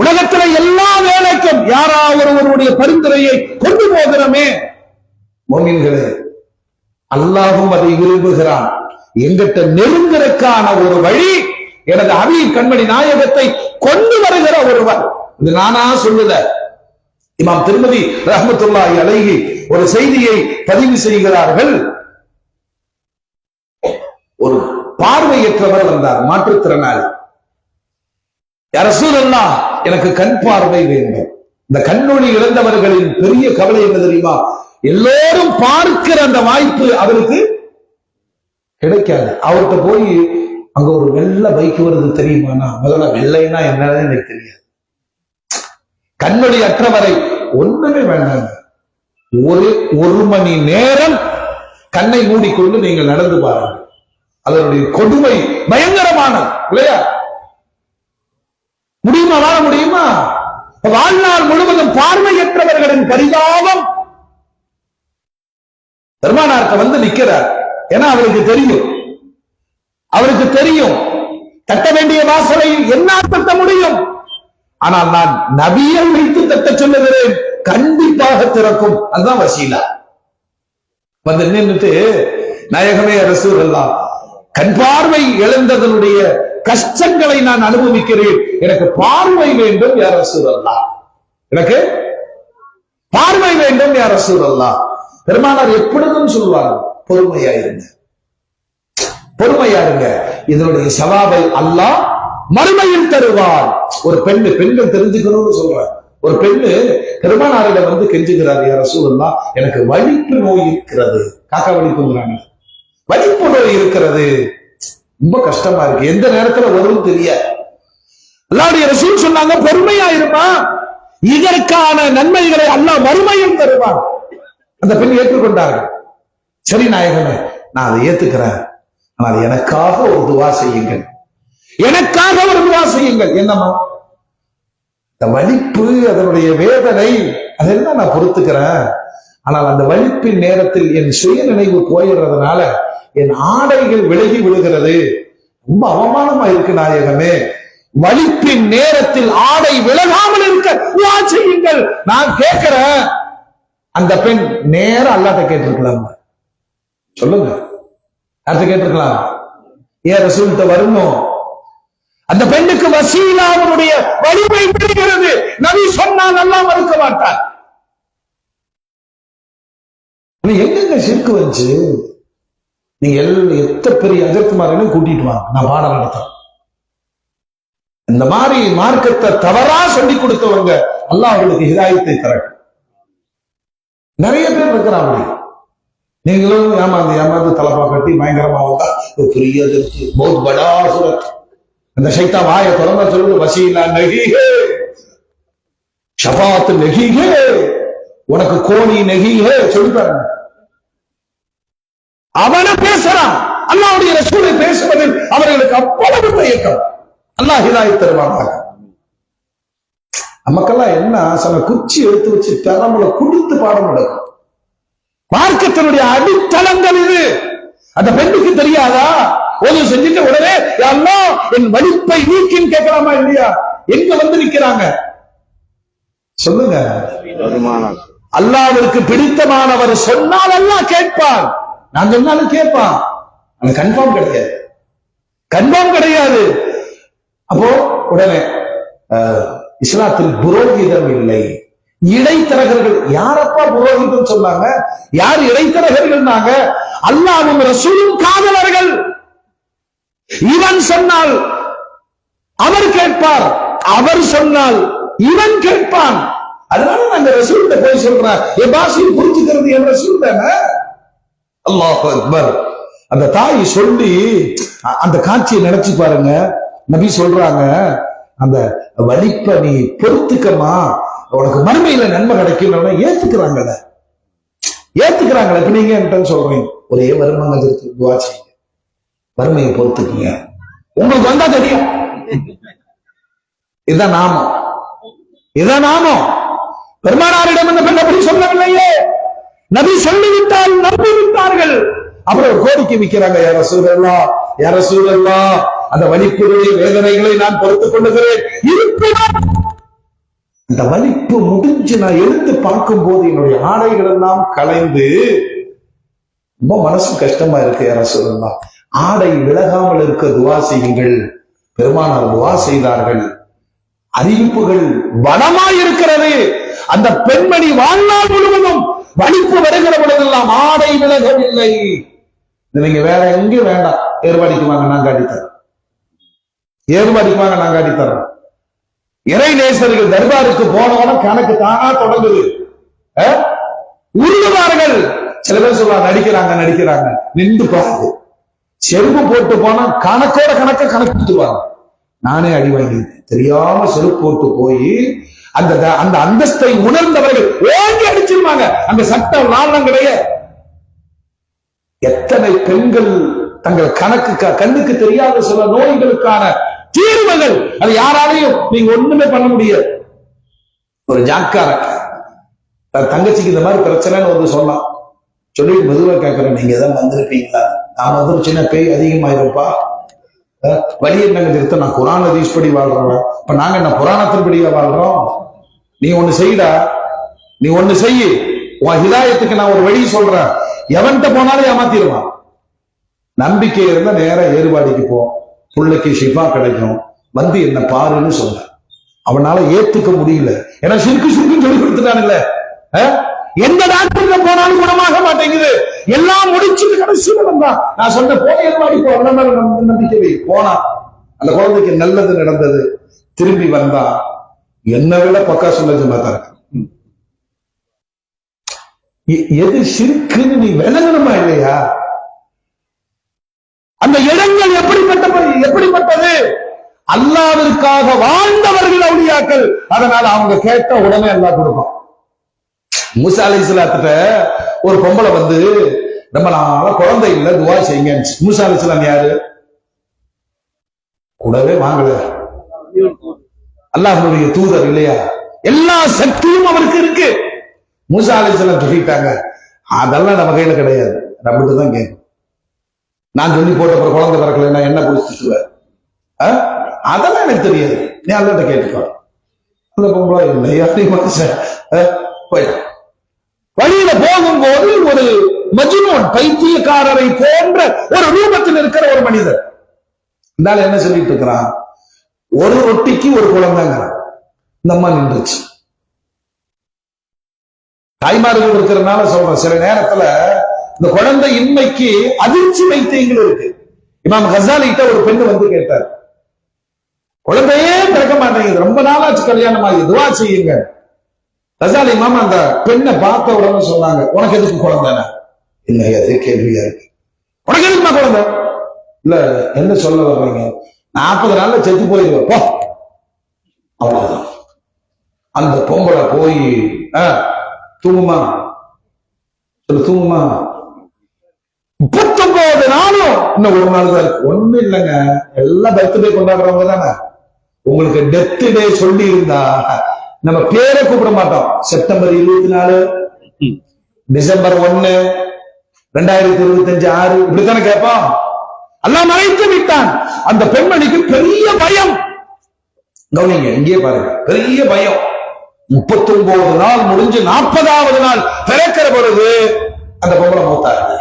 உலகத்துல எல்லா வேலைக்கும் யாராவது ஒருவருடைய பரிந்துரையை கொண்டு போகிறோமே மோமின்களே, அல்லாஹும் அதை விரும்புகிறான். எங்கிட்ட நெருங்குறதுக்கான ஒரு வழி எனது ஹபீப் கண்மணி நாயகத்தை கொண்டு வருகிற ஒருவர். இது நானா சொல்லுத, இமாம் திருமதி ரஹ்மத்துல்லாஹி அலைஹி ஒரு செய்தியை பதிவு செய்கிறார்கள். ஒரு பார்வையற்றவர் வந்தார், மாற்றுத்திறனாளி. யா ரசூலல்லாஹ், எனக்கு கண் பார்வை வேண்டும். இந்த கண்ணொளி இழந்தவர்களின் பெரிய கவலை என்ன தெரியுமா? எல்லோரும் பார்க்கிற அந்த வாய்ப்பு அவருக்கு கிடைக்காது. அவர்கிட்ட போய் அங்க ஒரு வெள்ளை பைக் வருது தெரியுமானா, முதல்ல வெள்ளைன்னா என்னன்னு எனக்கு தெரியாது. கண்ணொளி அற்றவரை ஒண்ணுமே வேண்டாங்க, ஒரு மணி நேரம் கண்ணை மூடிக்கொண்டு நீங்கள் நடந்து பாருங்கள், அதனுடைய கொடுமை பயங்கரமானது இல்லையா? முடியுமா? வாழ முடியுமா? வாழ்நாள் முழுவதும் பார்வையற்றவர்களின் பரிதாபம் பெருமானார்ட்ட வந்து நிக்கிறார். ஏன்னா அவருக்கு தெரியும் தட்ட வேண்டிய வாசலை என்னால் தட்ட முடியும், ஆனால் நான் நபியை வைத்து தட்ட சொல்லுகிறேன், கண்டிப்பாக திறக்கும். அதுதான் வசீலா. வந்து நின்றுட்டு, நாயகமே ரசூலுல்லாஹ், கண் பார்வை இழந்ததனுடைய கஷ்டங்களை நான் அனுபவிக்கிறேன், எனக்கு பார்வை வேண்டும் யா ரசூலுல்லாஹ், எனக்கு பார்வை வேண்டும் யா ரசூலுல்லாஹ். பெருமானார் எப்பொழுதும் சொல்வார், பொறுமையாயிருங்க, பொறுமையாருங்க, இதனுடைய சவாபை அல்லாஹ் மறுமையில் தருவார். ஒரு பெண்கள் தெரிஞ்சுக்கணும்னு சொல்றார். ஒரு பெண்ணு பெருமானாரிடம் வந்து கெஞ்சுகிறார், யா ரசூலுல்லாஹ், எனக்கு வலிப்பு நோய் இருக்கிறது. காக்கா வலிப்புங்கிறாங்க, வலிப்பு நோய் இருக்கிறது, ரொம்ப கஷ்டமா இருக்கு, எந்த நேரத்துல வரும் தெரியாது. அல்லாஹ்வுடைய ரசூல் சொன்னாங்க, பொறுமையா இருமா, இதற்கான நன்மைகளை அல்லாஹ் மறுமையில் தருவான். அந்த பெண் ஏற்றுக்கொண்டார்கள். சரி நாயகமே, நான் அதை ஏத்துக்கிறேன், ஆனால் எனக்காக ஒரு துவா செய்யுங்கள், எனக்காக ஒரு துவா செய்யுங்கள். என்னம்மா? இந்த வலிப்பு, அதனுடைய வேதனை, அதெல்லாம் நான் பொறுத்துக்கிறேன், ஆனால் அந்த வலிப்பின் நேரத்தில் என் சுய நினைவு போயிடுறதுனால என் ஆடைகள் விலகி விழுகிறது, ரொம்ப அவமானமா இருக்கு நாயகமே, வலிப்பின் நேரத்தில் ஆடை விலகாமல் இருக்க துவா செய்யுங்கள். நான் கேட்கிறேன். அந்த பெண் நேரம் அல்லாஹ்ட்ட கேட்டிருக்கலாம். சொல்லுங்க, யார்கிட்ட கேட்டிருக்கலாம்? ஏன் ரசூல்கிட்ட வரணும்? அந்த பெண்ணுக்கு வசீலாவுடைய வலிமை விடுகிறது. நபி சொன்னால் அல்லாஹ் மறுக்க மாட்டார். எங்க சிற்கு வந்துச்சு? நீங்க எத்தனை பெரிய அஜர்குமாரையும் கூட்டிட்டு வாங்க, நான் பாடம் நடத்துறேன். இந்த மாதிரி மார்க்கத்தை தவறா சொல்லி கொடுத்தவங்க அல்லாஹ் அவர்களுக்கு ஹிதாயத்தை தரட்டும். நிறைய பேர் இருக்கிறாங்க. நீங்களும் ஏமாந்து தலப்பா கட்டி பயங்கரமா வந்தா பெரிய பௌத் படா சூரத். அந்த சைத்தா வாயை திறந்த சொல்லுங்க, வசீலா நெகிஹே, ஷஃபாத் நெகிஹே, உனக்கு கோணி நெகிஹே சொல்லிப்பாருங்க. அவனை பேசுறான். அல்லாஹ்வுடைய ரசூலை பேசுவதில் அவர்களுக்கு அவ்வளவு தயக்கம். அல்லாஹ் ஹிதாயத் தருவானாக. நமக்கெல்லாம் என்ன ஆசை? குச்சி எடுத்து வச்சு பெரம்புல கொடுத்து பாடம் நடக்கும். மார்க்கத்தினுடைய அடித்தளங்கள் இது. அந்த பெண்ணுக்கு தெரியாதா? ஓது செஞ்சுட்டு உடனே அல்லாஹ் என் வலிப்பை நீக்கின்னு கேட்கலாமா இல்லையா? எங்க வந்து நிக்கிறாங்க சொல்லுங்க. அல்லாஹ்விற்கு பிடித்தமானவர் சொன்னால் அல்லாஹ் கேட்பான், நான் சொன்னாலும் கேட்பான். அது கன்ஃபார்ம் கிடையாது, கன்ஃபார்ம் கிடையாது. அப்போ உடனே இஸ்லாத்தில் புரோகிதம் இல்லை, இடைத்தரகர்கள். யாரப்பா புரோகிதம் சொன்னாங்க? யார் இடைத்தரகர்கள்? அல்லாஹ்வும் ரசூலும் காதலர்கள். இவன் சொன்னால் அவர் கேட்பார், அவர் சொன்னால் இவன் கேட்பான். அதனால நாங்க ரசூல்கிட்ட போய் சொல்றேன், என் பாஷையை புரிஞ்சுக்கிறது என் ரசூல் தானே. அல்லாஹ் அக்பர். அந்த தாய் சொல்லி அந்த காட்சியை நினைச்சு பாருங்க. நபி சொல்றாங்க, அந்த வலிப்ப நீ பொறுத்துக்கமா, உனக்கு மறுமையில நன்மை கிடைக்கும். ஏத்துக்கிறாங்கல்ல, ஏத்துக்கிறாங்களே. இப்ப நீங்க என்கிட்ட சொல்றீங்க, ஒரே வருமானம் துவா செய்யுங்க, வறுமையை பொறுத்துக்குங்க, உங்களுக்கு வந்தா தெரியும். இதுதான் நாமம், இதுதான் நாமம். பெருமானாரிடம் அந்த பெண் அப்படி சொல்லவில்லையே, நபி சொல்லிவிட்டால் நம்பி விட்டார்கள். அப்புறம் ஒரு கோரிக்கை வைக்கிறாங்க, யா ரசூலல்லாஹ், யா ரசூலல்லாஹ், அந்த வலிப்புடைய வேதனைகளை நான் பொறுத்துக் கொள்ளுகிறேன். இந்த வலிப்பு முடிஞ்சு நான் எடுத்து பார்க்கும் போது என்னுடைய ஆடைகள் எல்லாம் கலைந்து ரொம்ப மனசு கஷ்டமா இருக்கு. யா ரசூலல்லாஹ், ஆடை விலகாமல் இருக்க துவா செய்யுங்கள். பெருமானார் துவா செய்தார்கள். அறிவிப்புகள் வனமாய் இருக்கிறது. அந்த பெண்மணி வாழ்நாள் முழுவதும் வலிப்பு வருகிற பொழுதெல்லாம் ஆடை விலகவில்லை. நீங்க வேற எங்கேயும் வேண்டாம், ஏற்பாடிக்கு வாங்க, நான் காட்டித்தரேன், ஏற்பாடிக்கு வாங்க, நான் காட்டித்தரேன். இறை நேசர்கள் தர்பாருக்கு போனவன கணக்கு தானா தொடங்குது. உருளுவார்கள். சில பேர் சொல்லுவாங்க, நடிக்கிறாங்க, நின்று பாருங்க. செருப்பு போட்டு போனா கணக்கோட கணக்குத்துவாங்க. நானே அடி வாங்கிட்டேன், தெரியாம செருப்பு போட்டு போய் அந்த அந்தஸ்தை உணர்ந்தவர்கள் ஓங்கி அடிச்சிருவாங்க. அந்த சட்டம் லாபம் கிடையாது. எத்தனை பெண்கள் தங்கள் கண்ணுக்கு தெரியாத சில நோய்களுக்கான தீர்வுகள், அது யாராலையும் நீங்க ஒண்ணுமே பண்ண முடியாது. ஒரு ஜாக்கார தங்கச்சிக்கு இந்த மாதிரி பிரச்சனைன்னு வந்து சொல்லிட்டு மெதுவா கேட்கிறேன், நீங்க தான் வந்திருப்பீங்களா? நான் வந்து சின்ன பேய் அதிகமாயிருப்பா, வழி என்னங்க நிறுத்த, நான் குரான் ஹதீஸ் படி வாழ்றவன். இப்ப நாங்க என்ன புராணத்தின்படியா வாழ்றோம்? நீ ஒண்ணு செய்யடா, நீ ஒண்ணு செய்ய, உன் ஹிதாயத்துக்கு நான் ஒரு வழி சொல்றேன். எவன்கிட்ட போனாலும் ஏமாத்திடுவான். நம்பிக்கை இருந்தா நேர ஏறுபாடிக்கு போ, பிள்ளைக்கு ஷிஃபா கிடைக்கும், வந்து என்ன பாருன்னு சொல்ல. அவனால ஏத்துக்க முடியல, ஏன்னா சிறுக்கு சொல்லி கொடுத்துட்டான். இல்ல எந்த டாக்டர் போனாலும் குணமாக மாட்டேங்குது. எல்லாம் முடிச்சுட்டு கடைசியில வந்தான். நான் சொன்ன போன ஏறுபாடி போ, நம்பிக்கை வை. போனா அந்த குழந்தைக்கு நல்லது நடந்தது, திரும்பி வந்தா என்ன விட பக்கா சொன்னது மாத்தாரு. எது சிறுக்குன்னு நீ விளங்கணுமா இல்லையா? அந்த இடங்கள் எப்படிப்பட்டது? அல்லாஹ்விற்காக வாழ்ந்தவர்கள் அவுலியாக்கள். அதனால அவங்க கேட்ட உடனே அல்லாஹ் கொடுப்பான். மூசா அலைஹிஸ்ஸலாத்திட்ட ஒரு பொம்பளை வந்து ரொம்ப நாளா குழந்தை இல்ல, துவா செய்யுங்க. மூசா அலைஹிஸ்ஸலாம் யாரு? கூடவே வாங்கல, அல்லாஹ்வுடைய தூதர் இல்லையா? எல்லா சக்தியும் அவருக்கு இருக்கு. மூசா அலைஹிஸ்ஸலாம் சொல்லிட்டாங்க, அதெல்லாம் நம்ம கையில கிடையாது, நம்மகிட்ட தான் கேட்கும். நான் சொல்லி போட்ட குழந்தை பிறக்கல என்ன குடிச்சுட்டுவேன், அதெல்லாம் எனக்கு தெரியாது, நீ அல்லாட்ட கேட்டுக்கோ. அந்த பொம்பளை இல்லையா மனுஷன் போயிட்டான். வழியில போகும்போது ஒரு மஜ்னூன், பைத்தியக்காரரை போன்ற ஒரு ரூபத்தில் இருக்கிற ஒரு மனிதர் இருந்தாலும் என்ன சொல்லிட்டு இருக்கிறான், ஒரு ரொட்டிக்கு ஒரு குழந்தைங்கிறான். இந்த அம்மா நின்றுச்சு. தாய்மார்கள் இருக்கிறதுனால சொல்றேன், சில நேரத்துல இந்த குழந்தை இன்மைக்கு அதிர்ச்சி வைத்தியங்கள் இருக்கு. இமாம் கசாலி கிட்ட ஒரு பெண்ணு வந்து கேட்டார், குழந்தையே பிறக்க மாட்டேங்குது, ரொம்ப நாளாச்சு கல்யாணம் ஆகி, துவா செய்யுங்க. கசாலி இமாம் அந்த பெண்ணை பார்த்த உடனே சொன்னாங்க, உனக்கு எதுக்கு குழந்தை? இல்ல அது கேள்வியா இருக்கு, உனக்கு எதுக்குமா குழந்தை? இல்ல என்ன சொல்ல வர்றீங்க, 40 நாள்ல செத்து போயிருவோம் போ. அவ்வளவுதான். அந்த பொம்பளை போய் தூங்குமா, தூங்குமா, 39 நாளும் இன்னும் ஒரு நாள் தான் இருக்கு. ஒண்ணு இல்லைங்க, எல்லாம் பர்த்டே கொண்டாடுறவங்க தானே. உங்களுக்கு டெத் டே சொல்லி இருந்தா நம்ம பேரை கூப்பிட மாட்டோம். செப்டம்பர் 24, டிசம்பர் 1, 2025 6 இப்படித்தானே கேட்போம். எல்லாம் மறைத்து விட்டான். அந்த பெண்மணிக்கு பெரிய பயம். கவனிங்க, இங்கே பாருங்க, பெரிய பயம். 39 நாள் முடிஞ்சு 40வது நாள் பிறக்கிற பொழுது அந்த பொம்பளை மூத்தாரு.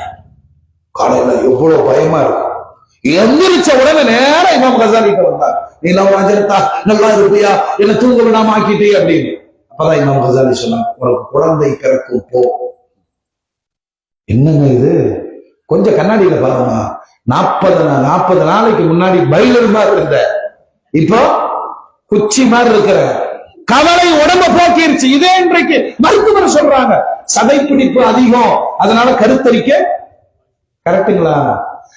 காலையில எவ்வளவு பயமா இருக்கும். எந்திரிச்ச உடனே நேரம் இமாம் கசாலி கிட்ட வந்தார், நீ ராஜரத்தா நல்லா இருப்பியா, என்ன தூங்க விடாம ஆக்கிட்டே அப்படின்னு. அப்பதான் இமாம் கசாலி சொன்னார், உனக்கு குழந்தை பிறக்கும் போ. என்னங்க இது, கொஞ்சம் கண்ணாடியில பாருங்க. 40 நாளைக்கு முன்னாடி பைலர் மாதிரி இருந்த, இப்போ குச்சி மாதிரி இருக்கிற. கவலை உடம்ப போக்கிருச்சு. இதே இன்றைக்கு மருத்துவர் சொல்றாங்க, சதைப்பிடிப்பு அதிகம், அதனால கருத்தரிக்க. கரெக்டுங்களா?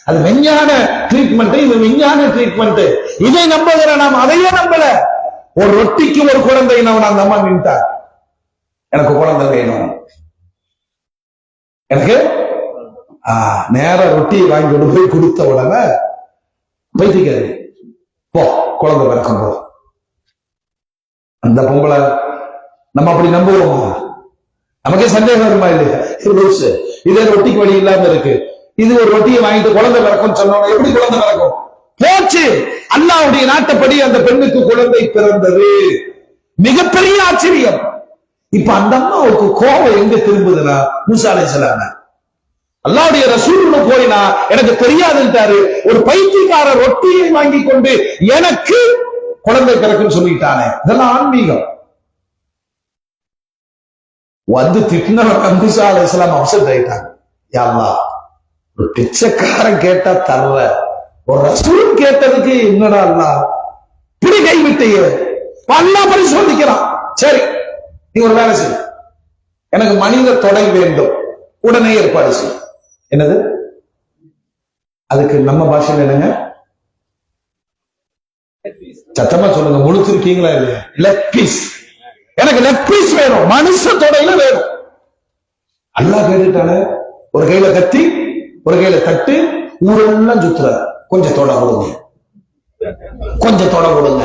அது விஞ்ஞான ட்ரீட்மெண்ட், இது விஞ்ஞான ட்ரீட்மெண்ட். இதை நம்புகிற நாம் அதையே நம்பல. ஒரு ரொட்டிக்கு ஒரு குழந்தை நான் அந்த அம்மா நின்ட்டா, எனக்கு குழந்தை வேணும், எனக்கு நேர ரொட்டியை வாங்கி கொண்டு போய் கொடுத்த உடனே பைத்தியக்காரி போ, குழந்தை பிறக்கும் போ. அந்த பொம்பளை நம்ம அப்படி நம்புவோமா? நமக்கே சந்தேகம் வருமா இல்லையா? இதே ரொட்டிக்கு வழி இல்லாம இருக்கு, இது ஒரு ரொட்டியை வாங்கிட்டு குழந்தை பிறக்கும் சொன்னோம், எப்படி குழந்தை பிறக்கும்? போச்சு. அல்லாஹ்வுடைய நாட்டப்படி அந்த பெண்ணுக்கு குழந்தை பிறந்தது. மிகப்பெரிய ஆச்சரியம். இப்ப அந்த அம்மாவுக்கு கோபம் எங்க திரும்புதுன்னா, மூசா அலைஹிஸ்ஸலாம் அல்லாஹ்வுடைய ரசூலுக்கு போயினா எனக்கு தெரியாதுன்றாரு. ஒரு பைத்தியக்கார ரொட்டியை வாங்கி கொண்டு எனக்கு குழந்தை பிறக்குன்னு சொல்லிட்டானே, இதெல்லாம் ஆன்மீகம். வந்து திட்டினவர் மூசா அலைஹிஸ்ஸலாம் அப்செட் ஆயிட்டாங்க. யா அல்லாஹ், ஒரு பிச்சைக்காரன் கேட்டா தர்ற, ஒரு ரசூல் கேட்டதுக்கு என்னடா அல்லாஹ் இப்படி கைவிட்டையே? அல்லாஹ் பரிசோதிக்கிறான். சரி, நீ ஒரு வேலை செய், எனக்கு மனித தொடை வேண்டும், உடனே ஏற்பாடு செய். என்னது? அதுக்கு நம்ம பாஷையில் என்னங்க? சத்தமா சொல்லுங்க, முழுத்திருக்கீங்களா இல்லையா? லெக் பீஸ், எனக்கு லெக் பீஸ் வேணும், மனுஷ தொடையில வேணும். அல்லாஹ் கேட்டுட்டானே. ஒரு கையில கத்தி, ஒரு கையில தட்டு, ஊரெல்லாம் சுத்துற. கொஞ்சம் தொட கொடுங்க, கொஞ்சம் தொட கொடுங்க,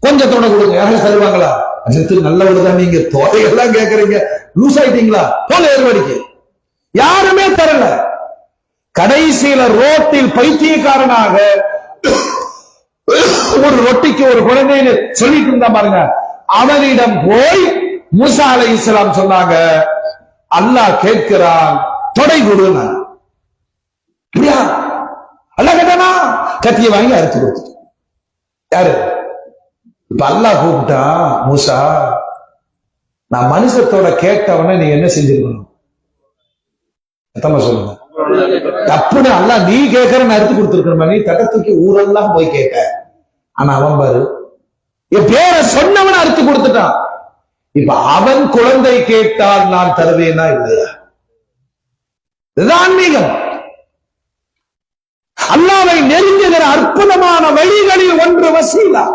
கொஞ்சம் தொட கொடுங்க. யாரும் தருவாங்களா? நல்ல விடுதான், நீங்க தொடையெல்லாம் கேட்கறீங்க, லூஸ் ஆயிட்டீங்களா? போல ஏறுவாடிக்கு யாருமே தரல. கடைசியில ரோட்டில் பைத்தியக்காரனாக ஒரு ரொட்டிக்கு ஒரு குழந்தைன்னு சொல்லிட்டு இருந்தா பாருங்க, அவனிடம் போய் மூசா அலைஹிஸ்ஸலாம் சொன்னாங்க, அல்லாஹ் கேட்கிறான், தொடை கொடுனா. அல்லாஹ் கேட்டானா, கத்திய வாங்கி அறுத்து கொடுத்து. யாரு இப்ப அல்லாஹ் கூப்பிட்டா, மூசா நான் மனுஷத்தோட கேட்டவன நீ என்ன செஞ்சிருக்கணும்? சொல்லுங்க. தப்புன்னு அல்லாஹ் நீ கேட்கறன்னு அறுத்து கொடுத்துருக்கணும். நீ தட்டத்துக்கு ஊரெல்லாம் போய் கேட்க. ஆனா அவன் பாரு, என் பேரை சொன்னவன் அறுத்து கொடுத்துட்டான். இப்ப அவன் குழந்தை கேட்டால் நான் தருவேனா இல்லையா? இதுதான் ஆன்மீகம். அல்லாஹ்வை நெருங்குகிற அற்புதமான வழிகளில் ஒன்று வசீலா.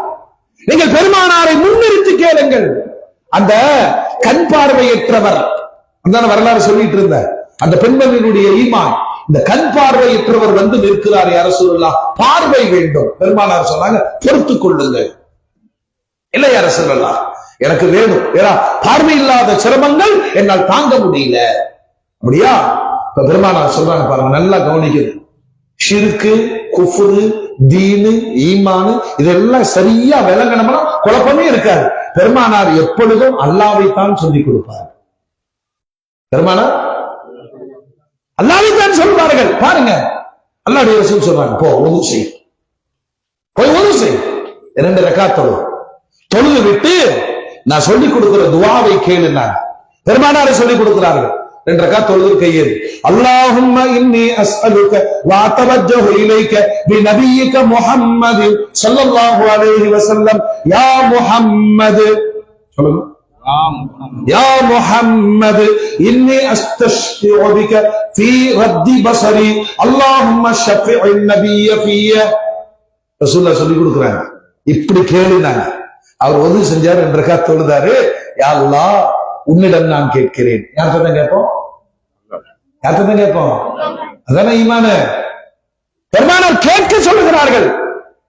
நீங்கள் பெருமானாரை முன்னிறுத்தி கேளுங்கள். அந்த கண் பார்வையற்றவர், அந்த வரலாறு சொல்லிட்டு இருந்த அந்த பெண்மணியினுடைய ஈமான், இந்த கண் பார்வையற்றவர் வந்து நிற்கிறார், யா ரசூலுல்லாஹ் பார்வை வேண்டும். பெருமானார் சொன்னாங்க, பொறுத்துக் கொள்ளுங்கள். இல்லை யா ரசூலுல்லாஹ், எனக்கு வேணும். ஏன்னா பார்வை இல்லாத சிரமங்கள் என்னால் தாங்க முடியல. அப்படியா? இப்ப பெருமானார் சொல்றாங்க பாருங்க, நல்லா கவனிக்கணும். ஷிர்கு, குஃப்ரு, தீனு, ஈமானு இதெல்லாம் சரியா விளங்கணும்னா குழப்பமே இருக்காது. பெருமானார் எப்பொழுதும் அல்லாஹ்வைத்தான் சொல்லிக் கொடுப்பார். பெருமானார் அல்லாஹ்வைத்தான் சொல்வார்கள். பாருங்க, அல்லாஹ்வுடைய ரசூல் சொல்றாங்க, போ உது செய், போய் உது செய், 2 ரக்காத் தொழுது விட்டு நான் சொல்லிக் கொடுக்கிற துஆவை கேளுனாங்க. பெருமானாரை சொல்லிக் கொடுக்கிறார்கள். 2 ரக்காத் தொழுது கையேறு, அல்லாஹும்ம இன்னி அஸ்அலுக வ அத்தவஜ்ஜஹு இலைக பி நபியிக முஹம்மது ஸல்லல்லாஹு அலைஹி வஸல்லம் யா முஹம்மது, சொல்லுங்க, யா முஹம்மது இன்னி அஸ்தஷ்ஃபிஉ பிக ஃபீ ரத்தி பஸரி அல்லாஹும்ம ஷஃபிஇன் நபிய ஃபிய. ரசூலுல்லாஹ் சொல்லிக் கொடுக்குறாங்க, இப்படி கேளுனாங்க. அவர் உதவி செஞ்சார், 2 ரக்காத் தொழுதாரு. யா அல்லாஹ், உன்னிடம் நான் கேட்கிறேன். யார்கிட்ட தான் கேட்போம்? யார்கிட்ட தான் கேட்போம்? அதான ஈமான். பெருமானார் கேட்க சொல்லுகிறார்கள்,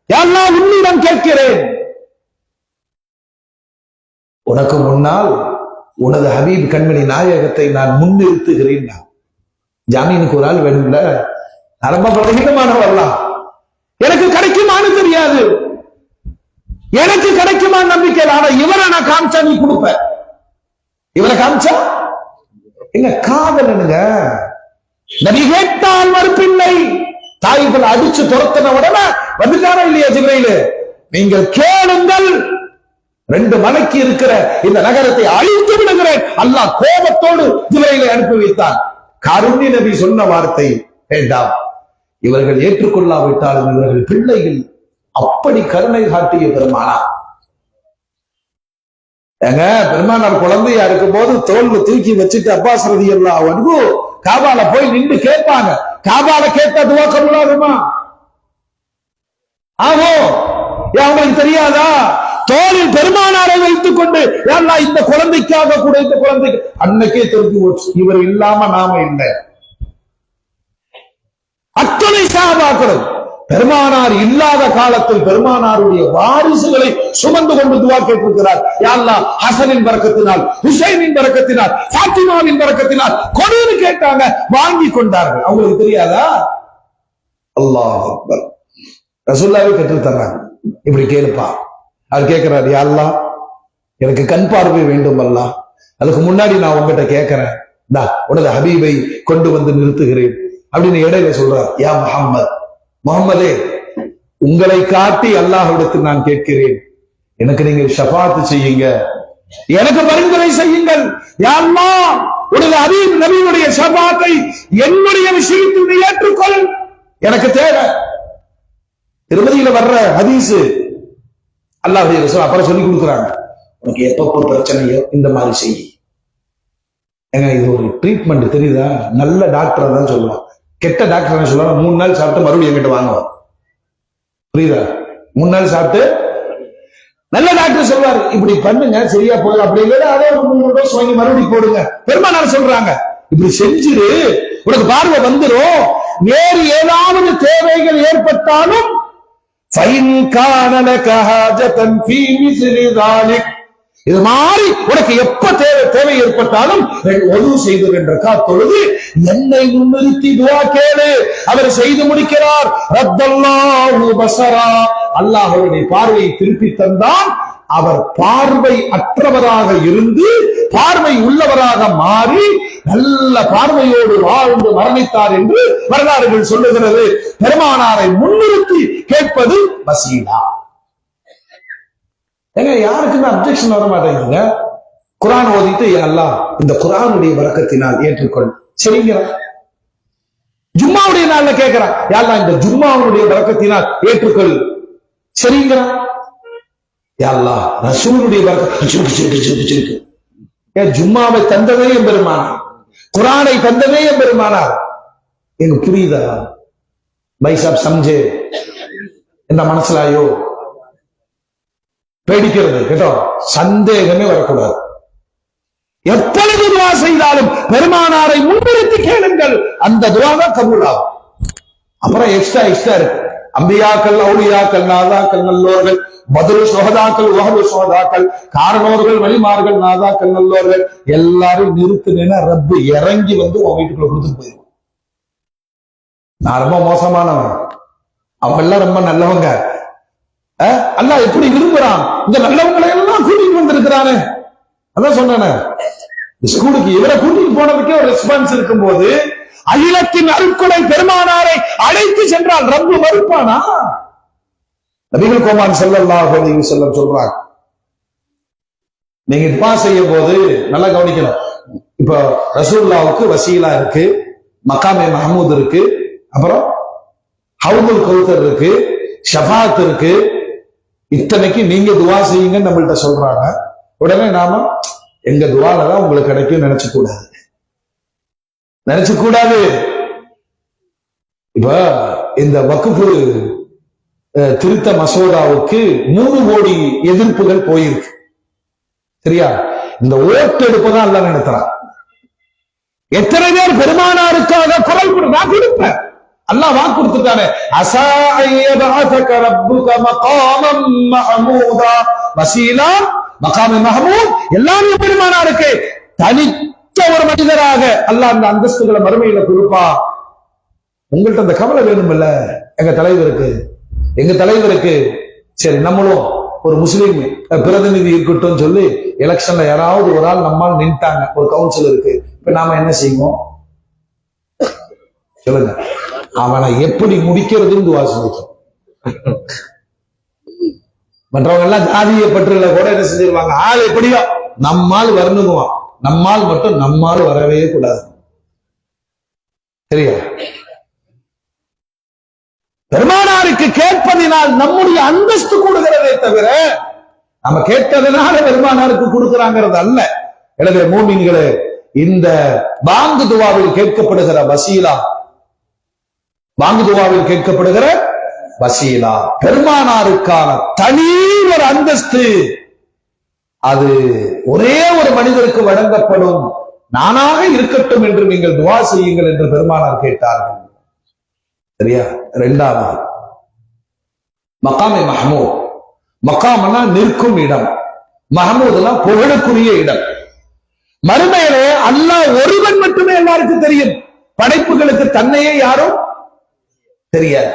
யா அல்லாஹ் உன்னிடம் கேட்கிறேன். உனக்கு முன்னால் உனது ஹபீப் கண்மணி நாயகத்தை நான் முன்னிறுத்துகிறேன். ஜாமீனுக்கு ஒரு ஆள் வேணும்ல, ரொம்ப பலகீனமானவர்லாம், எனக்கு கிடைக்குமான்னு தெரியாது, எனக்கு கிடைக்குமா நம்பிக்கை. ஆனா இவரை நான் காமிச்சா நீ கொடுப்ப, இவரை காமிச்சா எங்க காதலனுங்க. நபி கேட்டால் மறுப்பில்லை. தாய்கள் அடிச்சு துரத்தின உடனே வந்துட்டாரா இல்லையா ஜிப்ரீல்? நீங்கள் கேளுங்கள், 2 மலைக்கு இருக்கிற இந்த நகரத்தை அழித்து விடுகிறேன். அல்லாஹ் கோபத்தோடு ஜிப்ரீலை அனுப்பி வைத்தான். கருணி நபி சொன்ன வார்த்தை, வேண்டாம், இவர்கள் ஏற்றுக்கொள்ளாவிட்டாலும் இவர்கள் பிள்ளைகள். அப்படி கருணை காட்டிய பெருமானார். ஏங்க, பெருமானார் குழந்தையா இருக்கும் போது தோல்ல தூக்கி வச்சுட்டு அப்பாஸ் ரலியல்லாஹு அன்ஹு காபால போய் நின்று கேட்பாங்க. காபால கேட்டா துஆ கபூலாகுமா? ஆகும். அவங்களுக்கு தெரியாதா? தோளில் பெருமானாரை வைத்துக் கொண்டு, யா அல்லாஹ் இந்த குழந்தைக்காக கூட, இந்த குழந்தைக்கு அன்னைக்கே தெரிஞ்சு போச்சு, இவர் இல்லாம நாம இல்லை. அத்தனை சஹாபாக்களும் பெருமானார் இல்லாத காலத்தில் பெருமானாருடைய வாரிசுகளை சுமந்து கொண்டு துஆ கேட்டிருக்கிறார். யா அல்லாஹ் ஹசனின் பரக்கத்தினால், ஹுசைனின் பரக்கத்தினால், ஃபாத்திமாவின் பரக்கத்தினால் கொடுன்னு கேட்டாங்க, வாங்கி கொண்டார்கள். அவங்களுக்கு தெரியாதா? அல்லாஹ் அக்பர். ரசூலுல்லாஹ்வே கற்று தர்றாங்க, இப்படி கேளுப்பா. அவர் கேட்கிறார், யா அல்லாஹ் எனக்கு கண் பார்வை வேண்டும் அல்லாஹ், அதுக்கு முன்னாடி நான் உங்ககிட்ட கேட்கிறேன், உனது ஹபீபை கொண்டு வந்து நிறுத்துகிறேன் அப்படின்னு இடையில சொல்றார். யா முஹம்மத், முகம்மதே, உங்களை காட்டி அல்லாஹ்விடத்தில் நான் கேட்கிறேன், எனக்கு நீங்கள் ஷஃபாத் செய்யுங்க, எனக்கு பரிந்துரை செய்யுங்கள். யா அல்லாஹ், உனது ஹபீப் நபியுடைய ஷஃபாத்தை என்னுடைய விஷயத்தில் நீ ஏற்றுக்கொள், எனக்கு தேவை. திருமதியில வர்ற ஹதீஸ் அல்லாஹ்வுடைய ரசூல் அப்புறம் சொல்லி கொடுக்குறாங்க, உனக்கு எப்பப்போ பிரச்சனையோ இந்த மாதிரி செய்ய. ஏங்க, இது ஒரு ட்ரீட்மெண்ட் தெரியுதா? நல்ல டாக்டர் தான் சொல்லுவான், கெட்ட டாக்டர் சொல்லுவாங்க 3 நாள் சாப்பிட்டு மறுபடியும் என்கிட்ட வாங்குவார். புரியுதா? 3 நாள் சாப்பிட்டு, நல்ல டாக்டர் சொல்வாரு இப்படி பண்ணுங்க சரியா போயிடும், அப்படி இல்லையா அதே ஒரு 3 டோஸ் வாங்கி மறுபடியும் போடுங்க. பெருமானார் சொல்றாங்க, இப்படி செஞ்சிரு, உனக்கு பார்வை வந்துடும். வேறு ஏதாவது தேவைகள் ஏற்பட்டாலும் இது மாதிரி உனக்கு எப்ப தேவை ஏற்பட்டாலும் ஒது செய்து என்ற தொழுது என்னை முன்னிறுத்தி துவா கேளு. அவர் செய்து முடிக்கிறார். ரத்தல்லாஹு பஸரா, அல்லாஹ் அவருடைய பார்வையை திருப்பி தந்தான். அவர் பார்வை அற்றவராக இருந்து பார்வை உள்ளவராக மாறி நல்ல பார்வையோடு வாழ்ந்து மரணித்தார் என்று வரலாறுகள் சொல்லுகிறது. பெருமானாரை முன்னிறுத்தி கேட்பது வசீலா. ஏங்க யாருக்குமே அப்ஜெக்ஷன் வர மாட்டேங்குங்க. குர்ஆன் ஓதிட்டு அல்லாஹ் இந்த குர்ஆனுடைய பரக்கத்தினால் ஏற்றுக்கொள் சரிங்கிறான். ஜும்மாவுடைய நாள்ல கேட்கிறான், யா அல்லாஹ் இந்த ஜும்மாவுடைய பரக்கத்தினால் ஏற்றுக்கொள் சரிங்கிறான். யா அல்லாஹ் ரசூலுடைய பரக்கத், ஜும்மாவை தந்ததே எம்பெருமானார், குர்ஆனை தந்ததே எம்பெருமானார். எனக்கு புரியுதா பாய் சாப் சம்ஜே? இந்த மனசுலாயோ பேடிக்கிறது கேட்டோ, சந்தேகமே வரக்கூடாது. எப்பொழுது துவா செய்தாலும் பெருமானாரை முன்னிறுத்தி கேளுங்கள், அந்த துவா தான் கபூலாகும். அப்புறம் எக்ஸ்ட்ரா இருக்கு. அம்பியாக்கள், அவுலியாக்கள், நாதாக்கள், நல்லோர்கள், பத்ரு சுஹதாக்கள், உஹது சுஹதாக்கள், காரணோர்கள், வலிமார்கள், நாதாக்கள், நல்லோர்கள் எல்லாரும் நிறுத்தினா ரப்பு இறங்கி வந்து உன் வீட்டுக்குள்ள கொடுத்துட்டு போயிடுவான். நான் ரொம்ப மோசமானவன், அவங்க எல்லாம் ரொம்ப நல்லவங்க. அல்லாஹ் எப்படி விரும்புறான்? இந்த நல்லவங்களை எல்லாம் கூட்டிட்டு வந்திருக்கிறானே. அதான் சொன்னானே, ஸ்கூலுக்கு இவரை கூட்டிட்டு போனதுக்கே ஒரு ரெஸ்பான்ஸ் இருக்கும் போது அகிலத்தின் அருட்கொடை பெருமானாரை அழைத்து சென்றால் ரப்பு மறுப்பானா? நபிகள் கோமான் ஸல்லல்லாஹு அலைஹி வஸல்லம் சொல்றாங்க, நீங்க துஆ செய்யும் போது நல்லா கவனிக்கணும். இப்ப ரசூலுல்லாஹ்வுக்கு வசீலா இருக்கு, மகாமே மஹமூத் இருக்கு, அப்புறம் ஹவுதுல் கௌதர் இருக்கு, ஷஃபாத் இருக்கு. இத்தனைக்கு நீங்க துவா செய்யுங்கன்னு நம்மள்ட்ட சொல்றாங்க. உடனே நாம எங்க துவாலதான் உங்களுக்கு கிடைக்கும் நினைச்சு கூடாது. இப்ப இந்த வக்ஃபு திருத்த மசோதாவுக்கு 3 கோடி எதிர்ப்புகள் போயிருக்கு. சரியா? இந்த ஓட்டெடுப்பு தான் எல்லாம் நடத்துறான். எத்தனை பேர் பெருமானாருக்காக குரல் கொடு? நான் கொடுப்பேன். அல்லாஹ் வாக்கு கொடுத்துட்டானே, அஸா அய்யபஅஸக ரப்புக மகாமம் மஹமூதா. வசீலா, மகாம மஹமூத் எல்லாமே பெருமானாருக்கு. தனித்த ஒரு மனிதராக அல்லாஹ் அந்த அந்தஸ்துகளை மறுமையில கொடுப்பா. உங்கள்ட்ட அந்த கவலை வேணும்ல எங்க தலைவருக்கு. சரி, நம்மளும் ஒரு முஸ்லீம் பிரதிநிதி இருக்கட்டும் சொல்லி எலெக்ஷன்ல யாராவது ஒரு ஆள் நம்மால் நின்ட்டாங்க, ஒரு கவுன்சில் இருக்கு. இப்ப நாம என்ன செய்வோம் சொல்லுங்க? அவனை எப்படி முடிக்கிறதுன்னு துவா செஞ்சுட்டோம். மற்றவங்க எல்லாம் ஜாதிய பற்றுல கூட என்ன செஞ்சிருவாங்க, ஆள் எப்படியோ நம்மால் வரணுங்குவான். நம்மால் மட்டும் நம்மால் வரவே கூடாது. சரியா? பெருமானாருக்கு கேட்பதினால் நம்முடைய அந்தஸ்து கூடுகிறதே தவிர நம்ம கேட்டதனால பெருமானாருக்கு கொடுக்கிறாங்கிறது அல்ல. எனவே மூமின்களே, இந்த பாங்கு துவாவில் கேட்கப்படுகிற வசீலா, பெருமானாருக்கான தனி ஒரு அந்தஸ்து, அது ஒரே ஒரு மனிதருக்கு வழங்கப்படும். நானாக இருக்கட்டும் என்று நீங்கள் துவா செய்யுங்கள் என்று பெருமானார் கேட்டார்கள். சரியா? 2வது மகாமே மஹமூத். மகாம்னா நிற்கும் இடம், மஹமூத்னா புகழுக்குரிய இடம். மறுமையிலே அல்லாஹ் ஒருவன் மட்டுமே எல்லாருக்கும் தெரியும். படைப்புகளுக்கு தன்னையே யாரும் தெரியாது.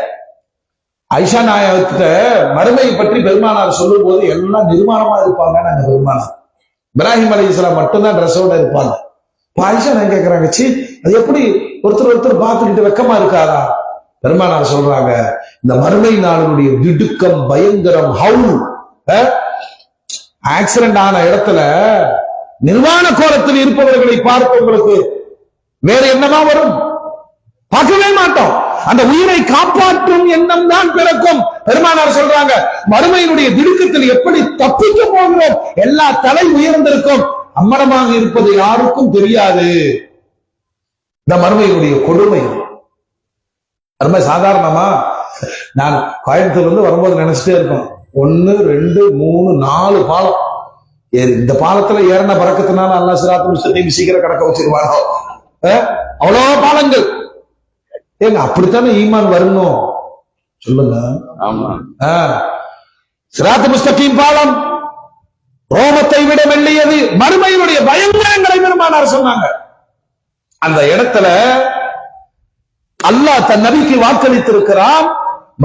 ஆயிஷா நாயகத்திட்ட மறுமையை பற்றி பெருமானார் சொல்லும் போது எல்லாம் நிர்மாணமா இருப்பாங்க. நாங்க பெருமானார் இப்ராஹிம் அலைஹிஸ்ஸலாம் மட்டும்தான் ட்ரெஸ்ஸோட இருப்பாங்க. ஆயிஷா நான் கேட்கிறாங்க, சி அது எப்படி ஒருத்தர் பார்த்துக்கிட்டு வெக்கமா இருக்காரா? பெருமானார் சொல்றாங்க, இந்த மறுமை நாளினுடைய திடுக்கம், பயங்கரம், ஹவுல், ஆக்சிடென்ட் ஆன இடத்துல நிர்வாண கோலத்தில் இருப்பவர்களை பார்த்து உங்களுக்கு வேற என்னமா வரும்? பார்க்கவே மாட்டோம். அந்த உயிரை காப்பாற்றும் எண்ணம் தான் பிறக்கும். பெருமானார் சொல்றாங்க, மறுமையினுடைய திடுக்கத்தில் எப்படி தப்பிக்க போகிறோம்? எல்லா தலை உயர்ந்திருக்கும், அம்மனமாக இருப்பது யாருக்கும் தெரியாது. இந்த மறுமையினுடைய கொடுமை ரொம்ப சாதாரணமா. நான் கோயம்புத்தூர்ல இருந்து வரும்போது நினைச்சிட்டே இருக்கோம், 1 2 3 4 பாலம். இந்த பாலத்துல ஏறின பறக்கத்தினால அல்லா சிராத்து முஸ்தகீம் சீக்கிரம் கடக்க வச்சிருவானோ? அவ்வளோ பாலங்கள். ஏங்க அப்படித்தானே ஈமான் வரணும் சொல்லுங்க. சிராத்து முஸ்தகீம் பாலம் ரோமத்தை விட மெல்லியது. மறுமையினுடைய பயங்கரங்களை பெருமானார் சொன்னாங்க. அந்த இடத்துல அல்லாஹ் தன் நபிக்கு வாக்களித்திருக்கிறான்,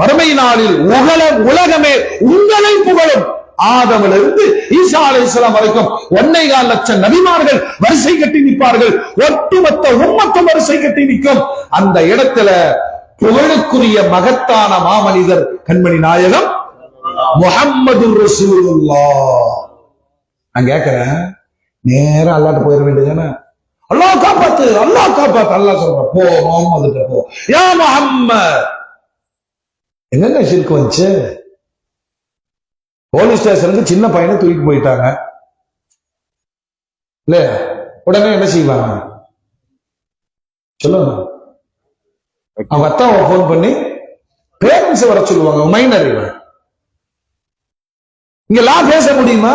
மறுமை நாளில் உலகமே உங்களை புகழும். ஆதமிலிருந்து ஈசா அலைஹிஸ்ஸலாம் வரைக்கும் 1.25 லட்சம் நபிமார்கள் வரிசை கட்டி நிற்பார்கள். ஒட்டுமொத்த உம்மத்தும் வரிசை கட்டி நிற்கும். அந்த இடத்துல புகழுக்குரிய மகத்தான மாமனிதர் கண்மணி நாயகம் முஹம்மது ரசூலுல்லாஹ். நான் கேட்கிறேன், நேரா அல்லாஹ்ட்ட போயிட வேண்டியதானே? அல்லாஹ் காப்பாத்து, அல்லாஹ் காப்பாத்து. அல்லாஹ் சொல்றான், போ முஹம்மது கிட்ட போ. யா முஹம்மத். எங்க ஷிர்க் வந்துச்சு? போலீஸ் ஸ்டேஷனுக்கு சின்ன பையனை தூக்கி போயிட்டாங்க இல்ல, உடனே என்ன செய்வாங்க சொல்லுங்க? அவங்க அத்தாவை போன் பண்ணி பேரண்ட்ஸ் வர சொல்லுவாங்க. மைனர் இவன், இங்க லா பேச முடியுமா?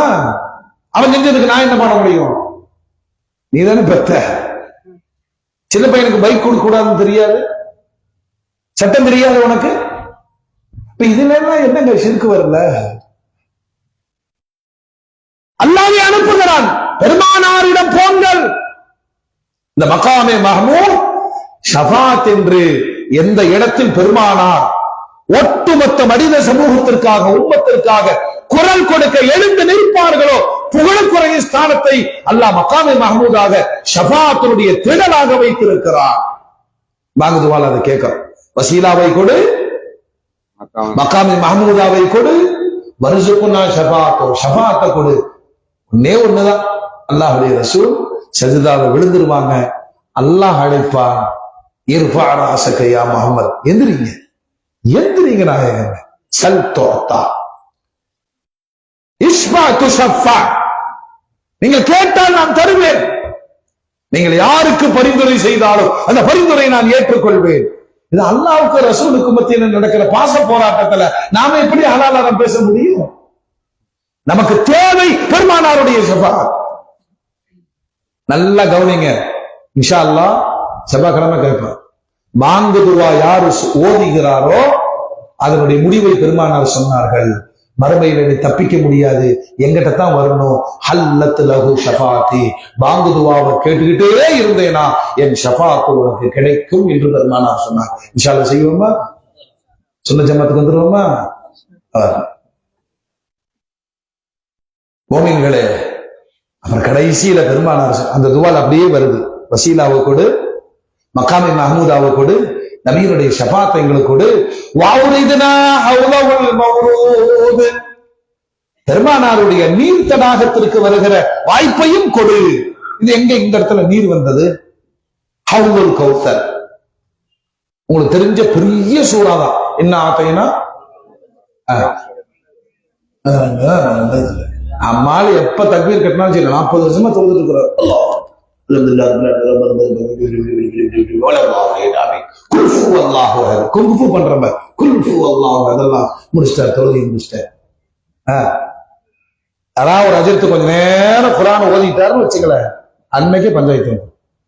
அவன் செஞ்சதுக்கு நான் என்ன பண்ண முடியும்? நீ தானே பெத்த. சின்ன பையனுக்கு பைக் கொடுக்க கூடாதுன்னு தெரியாது, சட்டம் தெரியாது உனக்கு. இப்ப இதுல எல்லாம் என்னங்க ஷிர்க் வரல? அல்லாஹ்வை அனுப்புகிறான், பெருமானாரிடம் போங்கள். இந்த மகாமே மஹ்மூத் ஷஃபாத் என்று எந்த இடத்தில் பெருமானார் ஒட்டுமொத்த மனித சமூகத்திற்காக உம்மத்திற்காக குரல் கொடுக்க எழுந்து நிற்பார்களோ, புகழுக்குரிய ஸ்தானத்தை அல்லாஹ் மகாமே மஹ்மூதாக ஷஃபாத்தினுடைய திடலாக வைத்திருக்கிறார். வாங்குதுவால் அதை கேட்க, வசீலாவை கொடு, மகாமே மஹ்மூதாவை கொடு, வர்சுக்குனா ஷஃபாத்தோ, ஷஃபாத்தை கொடு. ஒன்னே ஒண்ணுதான், அல்லாஹ்வுடைய ரசூல் சஜிதாவை விழுந்துருவாங்க. அல்லாஹ் அழைப்பான், இர்ஃபா ராஸக யா முஹம்மத், எந்திரீங்க எந்திரீங்க நாயகமே, சல் துஅத்தா இஷ்ஃபா துஷஃபா, நீங்கள் கேட்டால் நான் தருவேன். நீங்கள் யாருக்கு பரிந்துரை செய்தாலும் அந்த பரிந்துரை நான் ஏற்றுக்கொள்வேன். இது அல்லாஹ்வுக்கு ரசூலுக்கு மத்தியில் நடக்கிற பாச போராட்டத்துல நாம எப்படி ஹலாலாரம் பேச முடியும்? நமக்கு தேவை பெருமானாருடைய ஷஃபாஅத். நல்லா கவனிங்க, இன்ஷா அல்லாஹ் செவ்வாய்க்கிழமை கேட்பேன். மாங்கு துவா யாரு ஓதுகிறாரோ அதனுடைய முடிவை பெருமானார் சொன்னார்கள், மறுமையில நீ தப்பிக்க முடியாது, எங்கிட்ட தான் வரணும். ஹல்லத் லஹு ஷஃபாத்தி, பாங்கு துவாவை கேட்டுக்கிட்டே இருந்தேனா என் ஷஃபாத்து உனக்கு கிடைக்கும் என்று பெருமானார் சொன்னார். இன்ஷா அல்லாஹ் செய்வோமா? சுன்ன ஜமாத்துக்கு வந்துருவோமா? மோமின்களே, அப்புறம் கடைசியில பெருமானார் அந்த துவால் அப்படியே வருது, வசீலாவை கொடு, மகாமே மஹ்மூதாவை கொடு, நபியினுடைய ஷஃபாத்தை எங்களுக்கு கொடு, வௌரிதுனா ஹவ்லல் மவ்ரூத், பெருமானாருடைய நீர் தடாகத்திற்கு வருகிற வாய்ப்பையும் கொடு. இது எங்க இந்த இடத்துல நீர் வந்தது? ஹவ்லுல் கௌசர். உங்களுக்கு தெரிஞ்ச பெரிய சூறாதான். என்ன ஆத்தைனா அம்மாள் எப்ப தக்பீர் கட்டினாலும் சரி, 40 வருஷமா தொழுதுட்டு இருக்கிறார். அதெல்லாம் முடிச்சிட்டார், தொழுகை முடிச்சிட்டார். அதாவது ஒரு அஜித்து கொஞ்ச நேரம் குரான் ஓதிட்டாருன்னு வச்சுக்கல, அன்னைக்கே பஞ்சாயத்து.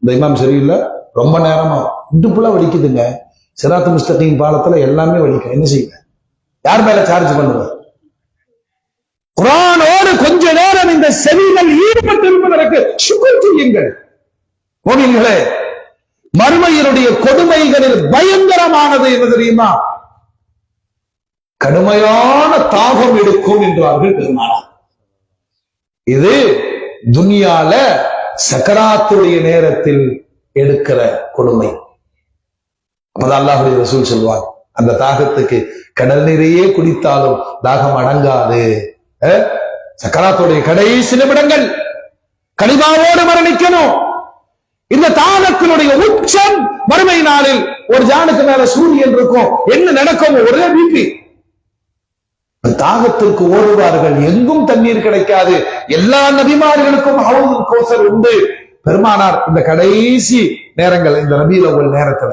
இந்த இமாம் சரியில்லை, ரொம்ப நேரமா இடுப்புல வலிக்குதுங்க. சிராத்து முஸ்தகீம் பாலத்துல எல்லாமே வலிக்கும். என்ன செய்யுங்க? யார் மேல சார்ஜ் பண்ணுவார்? குர்ஆனோடு கொஞ்ச நேரம் இந்த செவிகள் ஈடுபட்டு இருப்பதற்கு சுக்ர் செய்யுங்கள். மோமின்களே, மறுமையினுடைய கொடுமைகளில் பயங்கரமானது என்ன தெரியுமா? கடுமையான தாகம் எடுக்கும் என்றார்கள் பெருமானார். இது துனியால சக்கராத்துடைய நேரத்தில் எடுக்கிற கொடுமை. அப்பதான் அல்லாஹ்வுடைய ரசூல் சொல்வார், அந்த தாகத்துக்கு கடல் நீரையே குடித்தாலும் தாகம் அடங்காது. சக்கராத்துடைய கடைசி நிமிடங்கள் கலிமாவோடு மரணிக்கணும். இந்த தாகத்தினுடைய உச்சம் மறுமை நாளில் ஒரு ஜானுக்கு மேல சூரியன் இருக்கும். என்ன நடக்கும்? ஒரே பிபி. தாகத்திற்கு ஓடுவார்கள், எங்கும் தண்ணீர் கிடைக்காது. எல்லா நபிமார்களுக்கும் ஹவுதுல் கௌசர் உண்டு. பெருமானார் இந்த கடைசி நேரங்கள், இந்த ரபீஉல் அவ்வல் நேரத்துல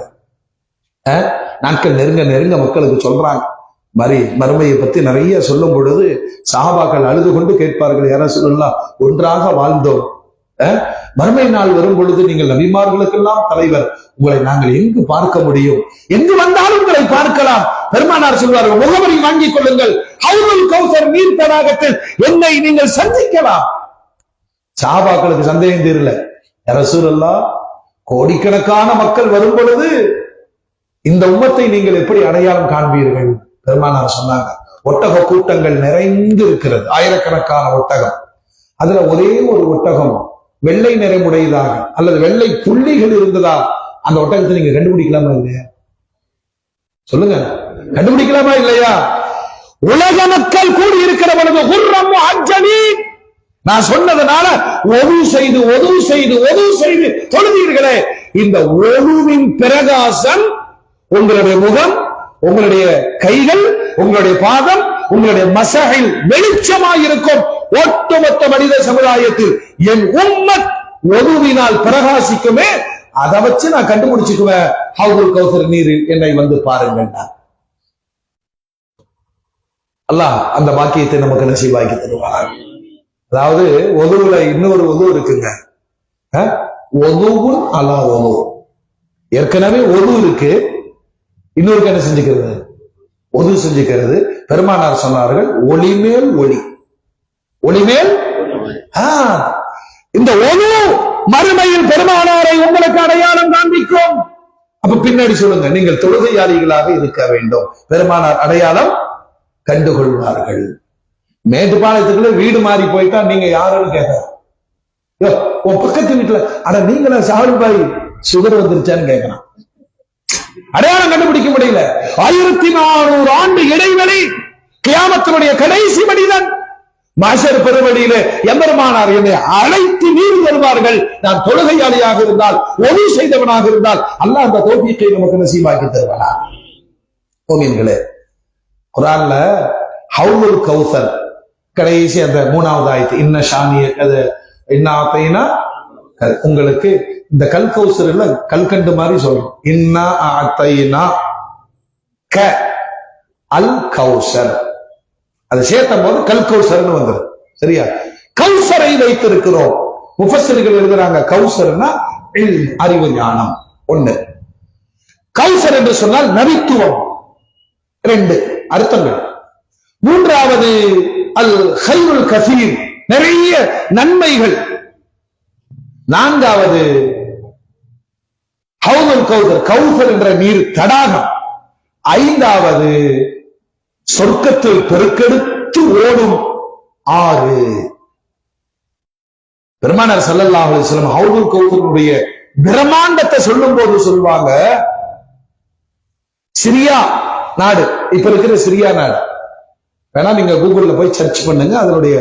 நாட்கள் நெருங்க நெருங்க மக்களுக்கு சொல்றாங்க. மறுமையை பத்தி நிறைய சொல்லும் பொழுது சஹாபாக்கள் அழுது கொண்டு கேட்பார்கள், யார சொல்லலாம், ஒன்றாக வாழ்ந்தோம், மறுமை நாள் வரும் பொழுது நீங்கள் நபிமார்களுக்கெல்லாம் தலைவர், உங்களை நாங்கள் எங்கு பார்க்க முடியும்? எங்கு வந்தாலும் உங்களை பார்க்கலாம். பெருமானார் சொல்வார்கள், முகவரி வாங்கிக் கொள்ளுங்கள், ஹவுதுல் கௌசர் நீர் தடாகத்தில் என்னை நீங்கள் சந்திக்கலாம். சஹாபாக்களுக்கு சந்தேகம் தெரியல, யா ரசூலல்லாஹ், கோடிக்கணக்கான மக்கள் வரும் பொழுது இந்த உம்மத்தை நீங்கள் எப்படி அடையாளம் காண்பீர்கள்? பெருமானார் சொன்னாங்க, ஒட்டக கூட்டங்கள் நிறைந்து இருக்கிறது, ஆயிரக்கணக்கான ஒட்டகம். அதுல ஒரே ஒரு ஒட்டகம் வெள்ளை நிறமுடையதாக அல்லது வெள்ளை புள்ளிகள் இருந்ததா, அந்த ஒட்டகத்தை நீங்க கண்டுபிடிக்கலாமா இல்லையா? சொல்லுங்க, கண்டுபிடிக்கலாமா இல்லையா? உலக மக்கள் கூடி இருக்கிற பொழுது குர்ரம் அஜ்ஜலி, நான் சொன்னதுனால ஒது செய்து தொழுதீர்களே, இந்த ஒதுவின் பிரகாசம் உங்களுடைய முகம், உங்களுடைய கைகள், உங்களுடைய பாதம், உங்களுடைய மசகில் வெளிச்சமாயிருக்கும். ஒட்டுமொத்த மனித சமுதாயத்தில் என் உம்மத் ஒதுவினால் பிரகாசிக்குமே, அதை வச்சு நான் கண்டுபிடிச்சுக்குவேன் ஹவுதுல் கௌசர் நீர் என்னை வந்து பாருங்கள். அல்லாஹ் அந்த பாக்கியத்தை நமக்கு நசீபாக்கி தருவார். அதாவது ஒதுவுல இன்னொரு ஒது இருக்குங்க, ஒதுவும் அலா ஒது. ஏற்கனவே ஒது இருக்கு, இன்னொருக்கு என்ன செஞ்சுக்கிறது? ஒது செஞ்சுக்கிறது. பெருமானார் சொன்னார்கள், ஒளிமேல் ஒளி, ஒளிமேல். இந்த ஒது மறுமையில் பெருமானாரை உங்களுக்கு அடையாளம் காண்பிக்கும். அப்ப பின்னாடி சொல்லுங்க, நீங்கள் தொழுகையாளிகளாக இருக்க வேண்டும், பெருமானார் அடையாளம் கண்டுகொள்வார்கள். மேட்டுப்பாளையத்துக்குள்ள வீடு மாறி போயிட்டா நீங்க யாருன்னு கேட்கலாம். உன் பக்கத்து வீட்டுல அட நீங்கள சாருபாய் சுகர் வந்துருச்சான்னு கேட்கலாம். அடையாளம் கண்டுபிடிக்க முடியல. 1400 ஆண்டு இடைவெளி, கியாமத்தினுடைய கடைசி மனிதன் மாஷர் பெருவழியில எம்பெருமானார் என்னை அழைத்து நீர் வருவார்கள். நான் தொழுகையாளியாக இருந்தால், ஒளி செய்தவனாக இருந்தால், அல்லாஹ் அந்த தௌஃபீக்கை நமக்கு நசீபாக்கி தருவானா? மோமின்களே, குர்ஆன்ல ஹவுதுல் கௌசர் கடைசி அந்த 3வது ஆயத்து, இன்ன ஷானிய கது இன்னாத்தைனா, உங்களுக்கு இந்த கல் கௌசர் இல்ல, கல்கண்டு மாதிரி சொல்றோம். இன்னா ஆத்தைனா க அல் கௌசர், அதை சேர்த்தும் போது கல் கௌசர்னு வந்துடும். சரியா? கௌசரை வைத்திருக்கிறோம். முஃபஸ்ஸிர்கள் எழுதுறாங்க, கௌசர்னா அறிவு ஞானம் ஒண்ணு, கௌசர் என்று சொன்னால் நபித்துவம் 2 அர்த்தங்கள். 3வது அல் ஹைருல் கசீர், நிறைய நன்மைகள். 4வது ஹவுதுல் கௌசர், கௌசர் என்ற நீர் தடாகம். 5வது சொர்க்கத்தில் பெருக்கெடுத்து ஓடும் ஆறு. பெருமானார் ஸல்லல்லாஹு அலைஹி வஸல்லம் ஹவுதுல் கௌசருடைய பிரம்மாண்டத்தை சொல்லும் போது சொல்லுவாங்க, சிரியா நாடு, இப்ப இருக்கிற சிரியா நாடு, வேணா நீங்க கூகுள்ல போய் சர்ச் பண்ணுங்க, அதனுடைய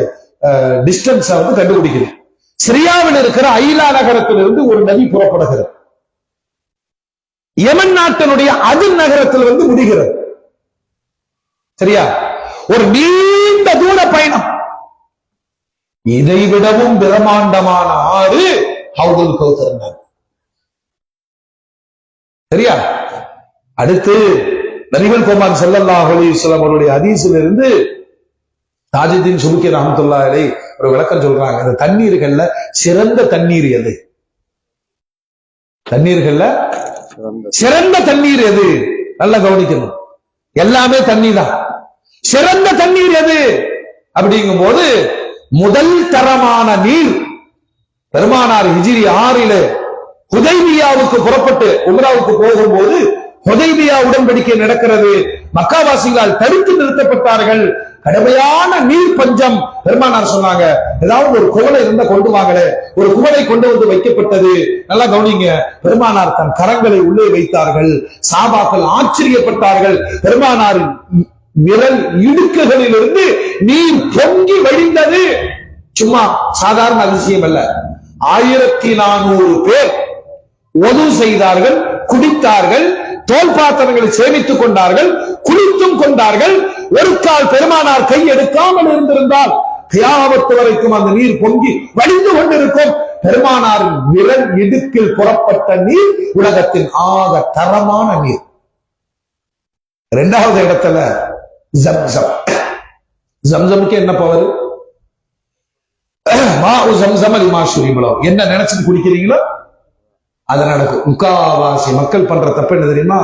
டிஸ்டன்ஸ் வந்து கண்டுபிடிக்கிறேன். சிரியாவில் இருக்கிற ஐலா நகரத்திலிருந்து ஒரு நதி புறப்படுகிறது, யமன் நாட்டினுடைய அதின் நகரத்தில் முடிகிறது. சரியா? ஒரு நீண்ட தூர பயணம். இதைவிடவும் பிரம்மாண்டமான ஆறு ஹவுதுல் கௌசர். சரியா? அடுத்து நபிகள் பெருமான் ஸல்லல்லாஹு அலைஹி வஸல்லம் அவருடைய ஹதீஸிலிருந்து தாஜுதீன் சுபுக்கி ரஹ்மத்துல்லாஹி அலைஹி ஒரு விளக்கம் சொல்றாங்க. இந்த தண்ணீர்கள்ல சிறந்த தண்ணீர் எது? தண்ணீர்கள்ல சிறந்த தண்ணீர் எது? நல்லா கவனிக்கணும். எல்லாமே தண்ணி தான். சிறந்த தண்ணீர் எது அப்படிங்கும் போது முதல் தரமான நீர், பெருமானார் ஹிஜ்ரி 6 ஹுதைபியாவுக்கு புறப்பட்டு உம்ராவுக்கு போகும்போது ஹுதைபியா உடன்படிக்கை நடக்கிறது. மக்காவாசிகளால் தடுத்து நிறுத்தப்பட்டார்கள். கடுமையான நீர் பஞ்சம். பெருமானார் சொன்னாங்க, ஏதாவது ஒரு குவளை இருந்தா கொண்டு வாங்களே. ஒரு குவளை கொண்டு வந்து வைக்கப்பட்டது. நல்லா கவனிங்க, பெருமானார் தன் கரங்களை உள்ளே வைத்தார்கள். சஹாபாக்கள் ஆச்சரியப்பட்டார்கள். பெருமானாரின் விரல் இடுக்குகளில் இருந்து நீர் பொங்கி வழிந்தது. சும்மா சாதாரண அதிசயம் அல்ல. 1400 பேர் ஒது செய்தார்கள், குடித்தார்கள், தோல் பாத்திரங்களை சேமித்துக் கொண்டார்கள், குளித்தும் கொண்டார்கள். ஒரு கால் பெருமானார் கை எடுக்காமல் இருந்திருந்தால் கியாமத் வரைக்கும் அந்த நீர் பொங்கி வடிந்து கொண்டிருக்கும். பெருமானாரின் விரல் இடுக்கில் புறப்பட்ட நீர் உலகத்தின் ஆக தரமான நீர். 2வது இடத்துல ஜம்சம். ஜம்சமுக்கு என்ன பவர்? என்ன நினைச்சு குடிக்கிறீங்களோ அது நடக்கும். முக்காவாசி மக்கள் பண்ற தப்பு என்ன தெரியுமா?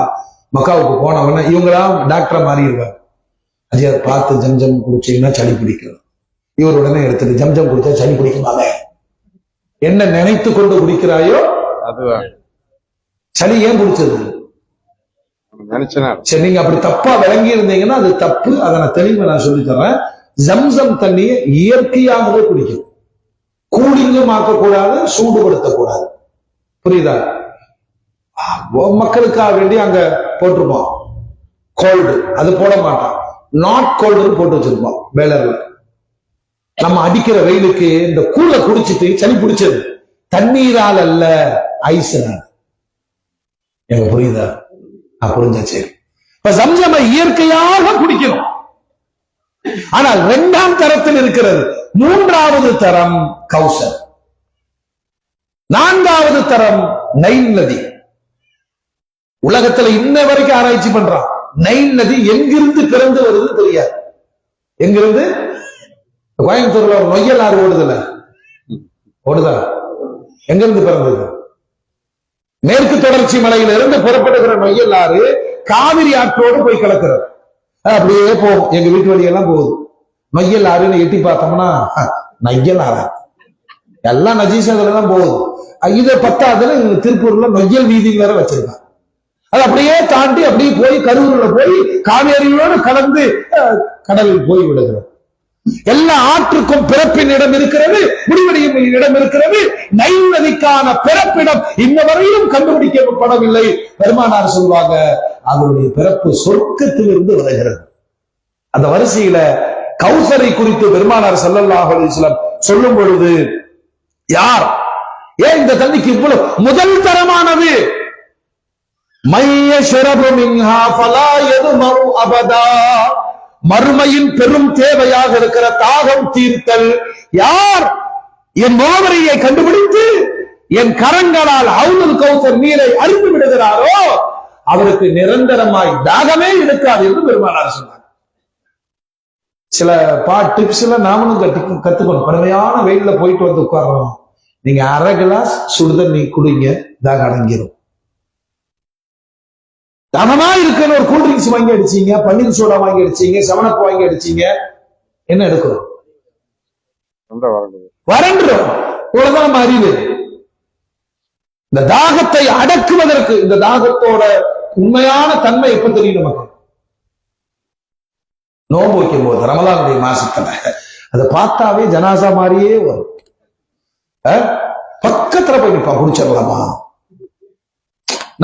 மக்காவுக்கு போனவன இவங்களாம் டாக்டரை மாறிடுவாங்க. அஜய் பார்த்து ஜம்ஜம் குடிச்சீங்கன்னா சளி பிடிக்கும். இவர் உடனே எடுத்துட்டு ஜம்ஜம் குடிச்சா சளி பிடிக்குமாங்க. என்ன நினைத்து கொண்டு குடிக்கிறாயோ அதுதான் சளி. ஏன் குடிச்சது? சரி, நீங்க அப்படி தப்பா விளங்கி இருந்தீங்கன்னா அது தப்பு. அதை நான் தெளிவா நான் சொல்லி தரேன். ஜம்சம் தண்ணியை இயற்கையாகவே குடிக்கும். கூலிங்கும் ஆக்கக்கூடாது, சூடுபடுத்தக்கூடாது. புரியுதா? மக்களுக்காக வேண்டி அங்க போட்டிருப்போம் கோல்டு, அது போட மாட்டான். நாட் கோல்டு போட்டு வச்சிருப்போம் வேலர்ல. நம்ம அடிக்கிற வெயிலுக்கு இந்த கூழ குடிச்சிட்டு சளி பிடிச்சது தண்ணீரால் அல்ல, ஐஸ்னால. எனக்கு புரியுதா? புரிஞ்சாச்சு. இப்ப ஜம்சமை இயற்கையாக குடிக்கணும். ஆனால் இரண்டாம் தரத்தில் இருக்கிறது. மூன்றாவது தரம் கௌசர், நான்காவது தரம் நைல் நதி. உலகத்துல இன்ன வரைக்கும் ஆராய்ச்சி பண்றான். நைல் நதி எங்கிருந்து பிறந்து வருது தெரியாது. எங்கிருந்து? கோயம்புத்தூர்ல ஒரு நொய்யல் ஆறு ஓடுதுல, ஓடுதா? எங்கிருந்து பிறந்தது? மேற்கு தொடர்ச்சி மலையில இருந்து புறப்படுகிற நொய்யல் ஆறு காவிரி ஆற்றோடு போய் கலக்கிறது. அப்படியே போகும். எங்க வீட்டு வழியெல்லாம் போகுது. நொய்யல் ஆறுன்னு எட்டி பார்த்தோம்னா நொய்யல் ஆறா எல்லாம் நஜீசதுல தான் போகுது. இதை பத்தாதுல திருப்பூர்ல நொய்யல் வீதி வேற வச்சிருக்காங்க. அது அப்படியே தாண்டி அப்படியே போய் கரூர்ல போய் காவேரியோடு கலந்து கடலில் போய் விடுகிறது. எல்லா ஆற்றுக்கும் பிறப்பின் இடம் இருக்கிறது, முடிவடையும் இடம் இருக்கிறது. நைல் நதிக்கான பிறப்பிடம் இன்ன வரையிலும் கண்டுபிடிக்கப்படவில்லை. பெருமானார் சொல்வாங்க, அதனுடைய பிறப்பு சொர்க்கத்தில் இருந்து வருகிறது. அந்த வரிசையில கௌசரை குறித்து பெருமானார் ஸல்லல்லாஹு அலைஹி வஸல்லம் சொல்லும் பொழுது, யார் ஏன் இந்த தண்ணிக்கு இவ்வளவு முதல் தரமானது? மறுமையின் பெரும் தேவையாக இருக்கிற தாகம் தீர்த்தல். யார் என் முகவரியை கண்டுபிடித்து என் கரங்களால் ஹவுதுல் கௌசர் நீரை அருந்தி விடுகிறாரோ அவருக்கு நிரந்தரமாய் தாகமே இருக்காது என்று பெருமானார் சொன்னார். சில டிப்ஸ்ல நாமளும் கத்துக்கணும். கடுமையான வெயில்ல போயிட்டு வந்து உட்கார்றோம். நீங்க அரை கிளாஸ் சுடுதண்ணி குடிங்க, தாகம் அடங்கிடும். தாகமா இருக்குன்னு ஒரு கூல்ட்ரிங்க்ஸ் வாங்கி அடிச்சீங்க, பன்னீர் சோடா வாங்கி அடிச்சீங்க, செவனப் வாங்கி அடிச்சீங்க, என்ன எடுக்கும்? வறண்டுரும். இவ்வளவுதான் நம்ம அறிவு. இந்த தாகத்தை அடக்குவதற்கு, இந்த தாகத்தோட உண்மையான தன்மை எப்ப தெரியும் நமக்கு? நோன்பு வைக்கும் போது, ரமலானுடைய மாசத்துல அதை பார்த்தாவே ஜனாசா மாதிரியே வரும். பக்கத்துல போய் நிற்பா, குடிச்சிடலாமா?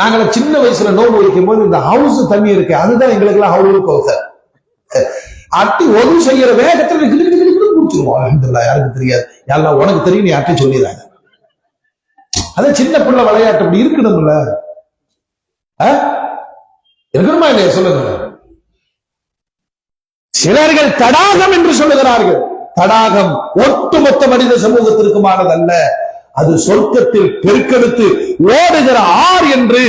நாங்கள சின்ன வயசுல நோன்பு வைக்கும் போது இந்த ஹவுஸ் தண்ணி இருக்கு, அதுதான் எங்களுக்கு எல்லாம் ஹவுஸ் கௌசர். அட்டி ஒது செய்யற வேகத்துல குடிச்சிருவோம். அல்ஹம்துலில்லாஹ். யாருக்கு தெரியாது? யாரெல்லாம் உனக்கு தெரியும், நீ அட்டி சொல்லிடுறாங்க. அதான் சின்ன பிள்ளை விளையாட்டு அப்படி இருக்கணும்ல, இருக்கணுமா இல்லையா? சொல்லுங்க. சிலர்கள் தடாகம் என்று சொல்லுகிறார்கள். தடாகம் ஒட்டுமொத்த மனித சமூகத்திற்குமானதல்ல, அது சொர்க்கத்தில் பெருக்கெடுத்து ஓடுகிற ஆறு என்று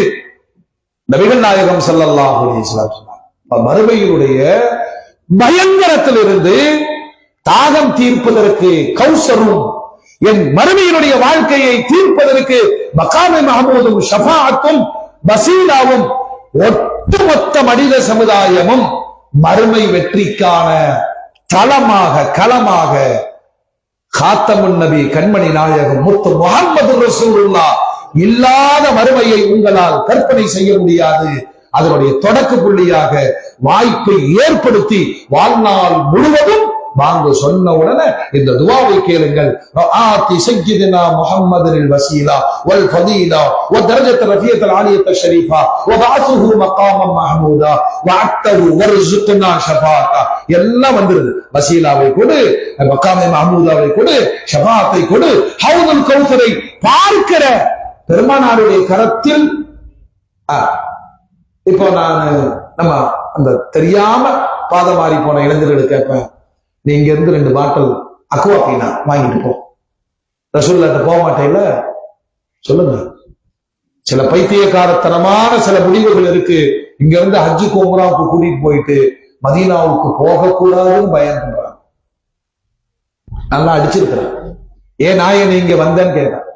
நபிகள் நாயகம் ஸல்லல்லாஹு அலைஹி வஸல்லம் சொன்னார். மறுமையினுடைய பயங்கரத்திலிருந்து தாகம் தீர்ப்பதற்கு கௌசரும், என் மறுமையினுடைய வாழ்க்கையை தீர்ப்பதற்கு மகாமே மஹமூதும் ஷஃபாஅத்தும் வசீலாவும் ஒட்டுமொத்த மனித சமுதாயமும் மறுமை வெற்றிக்கான தளமாக களமாக காத்தமுன் நபி கண்மணி நாயகம் முத்து முஹம்மது ரசூலுல்லாஹ் இல்லாத மறுமையை உங்களால் கற்பனை செய்ய முடியாது. அதனுடைய தொடக்க புள்ளியாக வாய்ப்பை ஏற்படுத்தி வாழ்நாள் முழுவதும் வாங்க சொன்ன உடனே இந்த துஆவை கேளுங்கள். ஆதி சய்யிதினா முஹம்மதில் வஸீலா வல் ஃபதீலா வ தரஜத் ரஃபியத்துல் ஆலியத் ஷரீஃபா வ பஅஸஹு மகாமம் மஹமூதா வஅத்தஹு வர்ஸுக்னா ஷஃபாஅத்தா. எல்லாம் வந்துருது. வஸீலாவை கொடு, மகாமே மஹமூதாவை கொடு, ஷஃபாஅத்தை கொடு. ஹவுதுல் கௌசரை பார்க்கிற பெருமானாருடைய கரத்தில். இப்போ நம்ம அந்த தெரியாம பாதம் மாறி போன இளைஞர்களுக்கு கேட்பேன், நீங்க இருந்து 2 பாட்டில் அக்வாபீனா வாங்கிட்டு போ. ரசூலுல்லாஹ் போக மாட்டேல சொல்லுங்க. சில பைத்தியக்காரத்தனமான சில முடிவுகள் இருக்கு. இங்க இருந்து ஹஜ்ஜுக்கு உம்ராவுக்கு கூட்டிட்டு போயிட்டு மதீனாவுக்கு போகக்கூடாதுன்னு பயம் பண்றாங்க. நல்லா அடிச்சிருக்கிறான். ஏன் நாயன் இங்க வந்தேன்னு கேட்டான்.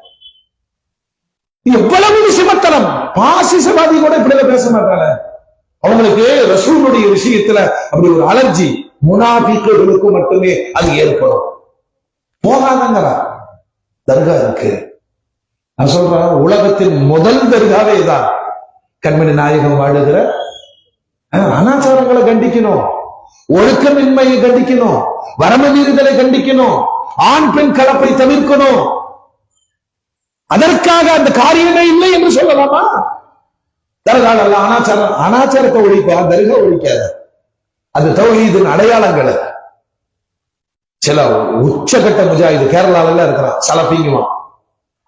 எவ்வளவு சிமத்தனம்! பாசிசவாதி கூட இப்படி பேச மாட்டாங்க. அவங்களுக்கு ரசூலுடைய விஷயத்துல அப்படி ஒரு அலர்ஜி. முனாபிக்குகளுக்கு மட்டுமே அது ஏற்படும். போகாதங்கடா, தர்கா இருக்கு. நான் சொல்றேன், உலகத்தின் முதல் தர்காவே தான். கண்மணி நாயகம் வாழுகிற அனாச்சாரங்களை கண்டிக்கணும், ஒழுக்கமின்மையை கண்டிக்கணும், வரம்பு மீறுதலை கண்டிக்கணும், ஆண் பெண் கலப்பை தவிர்க்கணும். அதற்காக அந்த காரியமே இல்லை என்று சொல்லலாமா? தர்கால் அல்ல அனாச்சாரம். அனாச்சாரத்தை ஒழிப்பா, தர்கா ஒழிக்காத. அது தௌஹீதின் அடையாளங்கள். சில உச்சகட்ட முஜாஹிது கேரளால இருக்கிறான், சலபிங்குமா.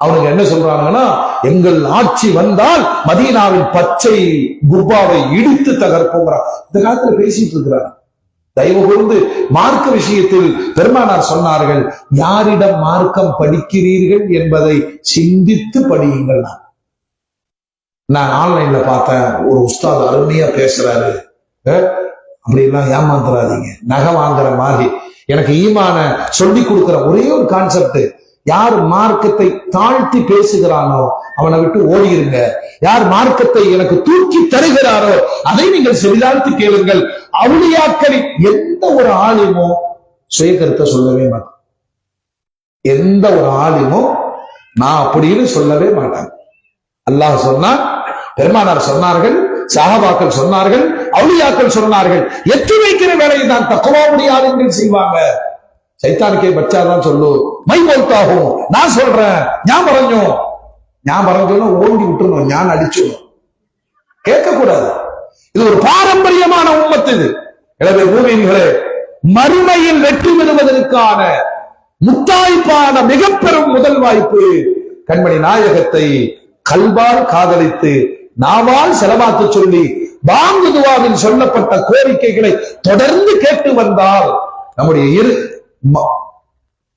அவனுக்கு என்ன சொல்றாங்கன்னா, எங்கள் ஆட்சி வந்தால் மதீனாவின் பச்சை குப்பாவை இடித்து தகர்ப்போங்கிறான். இந்த காலத்துல பேசிட்டு இருக்கிறார். தயவு கூர்ந்து மார்க்க விஷயத்தில் பெருமானார் சொன்னார்கள், யாரிடம் மார்க்கம் படிக்கிறீர்கள் என்பதை சிந்தித்து படியுங்கள். நான் ஆன்லைன்ல பார்த்தேன், ஒரு உஸ்தாத் அருமையா பேசுறாரு. அப்படிலாம் ஏமாந்துறாதீங்க. நகை வாங்குற மாதிரி எனக்கு ஈமான சொல்லி கொடுக்கிற ஒரே ஒரு கான்செப்ட், யார் மார்க்கத்தை தாழ்த்தி பேசுகிறானோ அவனை விட்டு ஓடிருங்க. யார் மார்க்கத்தை எனக்கு தூக்கி தருகிறாரோ அதை நீங்கள் செவிதாழ்த்தி கேளுங்கள். அவுலியாக்களின் எந்த ஒரு ஆலிமோ சுய கருத்தை சொல்லவே மாட்டான். எந்த ஒரு ஆலிமோ நான் அப்படின்னு சொல்லவே மாட்டாங்க. அல்லாஹ் சொன்னான், பெருமானார் சொன்னார்கள், சஹாபாக்கள் சொன்னார்கள், அவுலியாக்கள் சொன்னார்கள். எட்டு வைக்கிற வேலையை தான் தக்வாவுடைய ஆளுங்கள் செய்வாங்க. சைத்தானுக்கே பச்சாதான் சொல்லு, மை போல்தாகும். நான் சொல்றேன், ஞான் பறஞ்சோம் ஓண்டி விட்டுருணும், ஞான் அடிச்சிடணும். கேட்க கூடாது. இது ஒரு பாரம்பரியமான உம்மத்து. இது எனவே பூமிகளே, மறுமையில் வெற்றி பெறுவதற்கான முத்தாய்ப்பான மிக பெரும் முதல் வாய்ப்பு கண்மணி நாயகத்தை கல்வால் காதலித்து நாவால் செலவாத்து சொல்லி பாங்கு துவாவில் சொல்லப்பட்ட கோரிக்கைகளை தொடர்ந்து கேட்டு வந்தால் நம்முடைய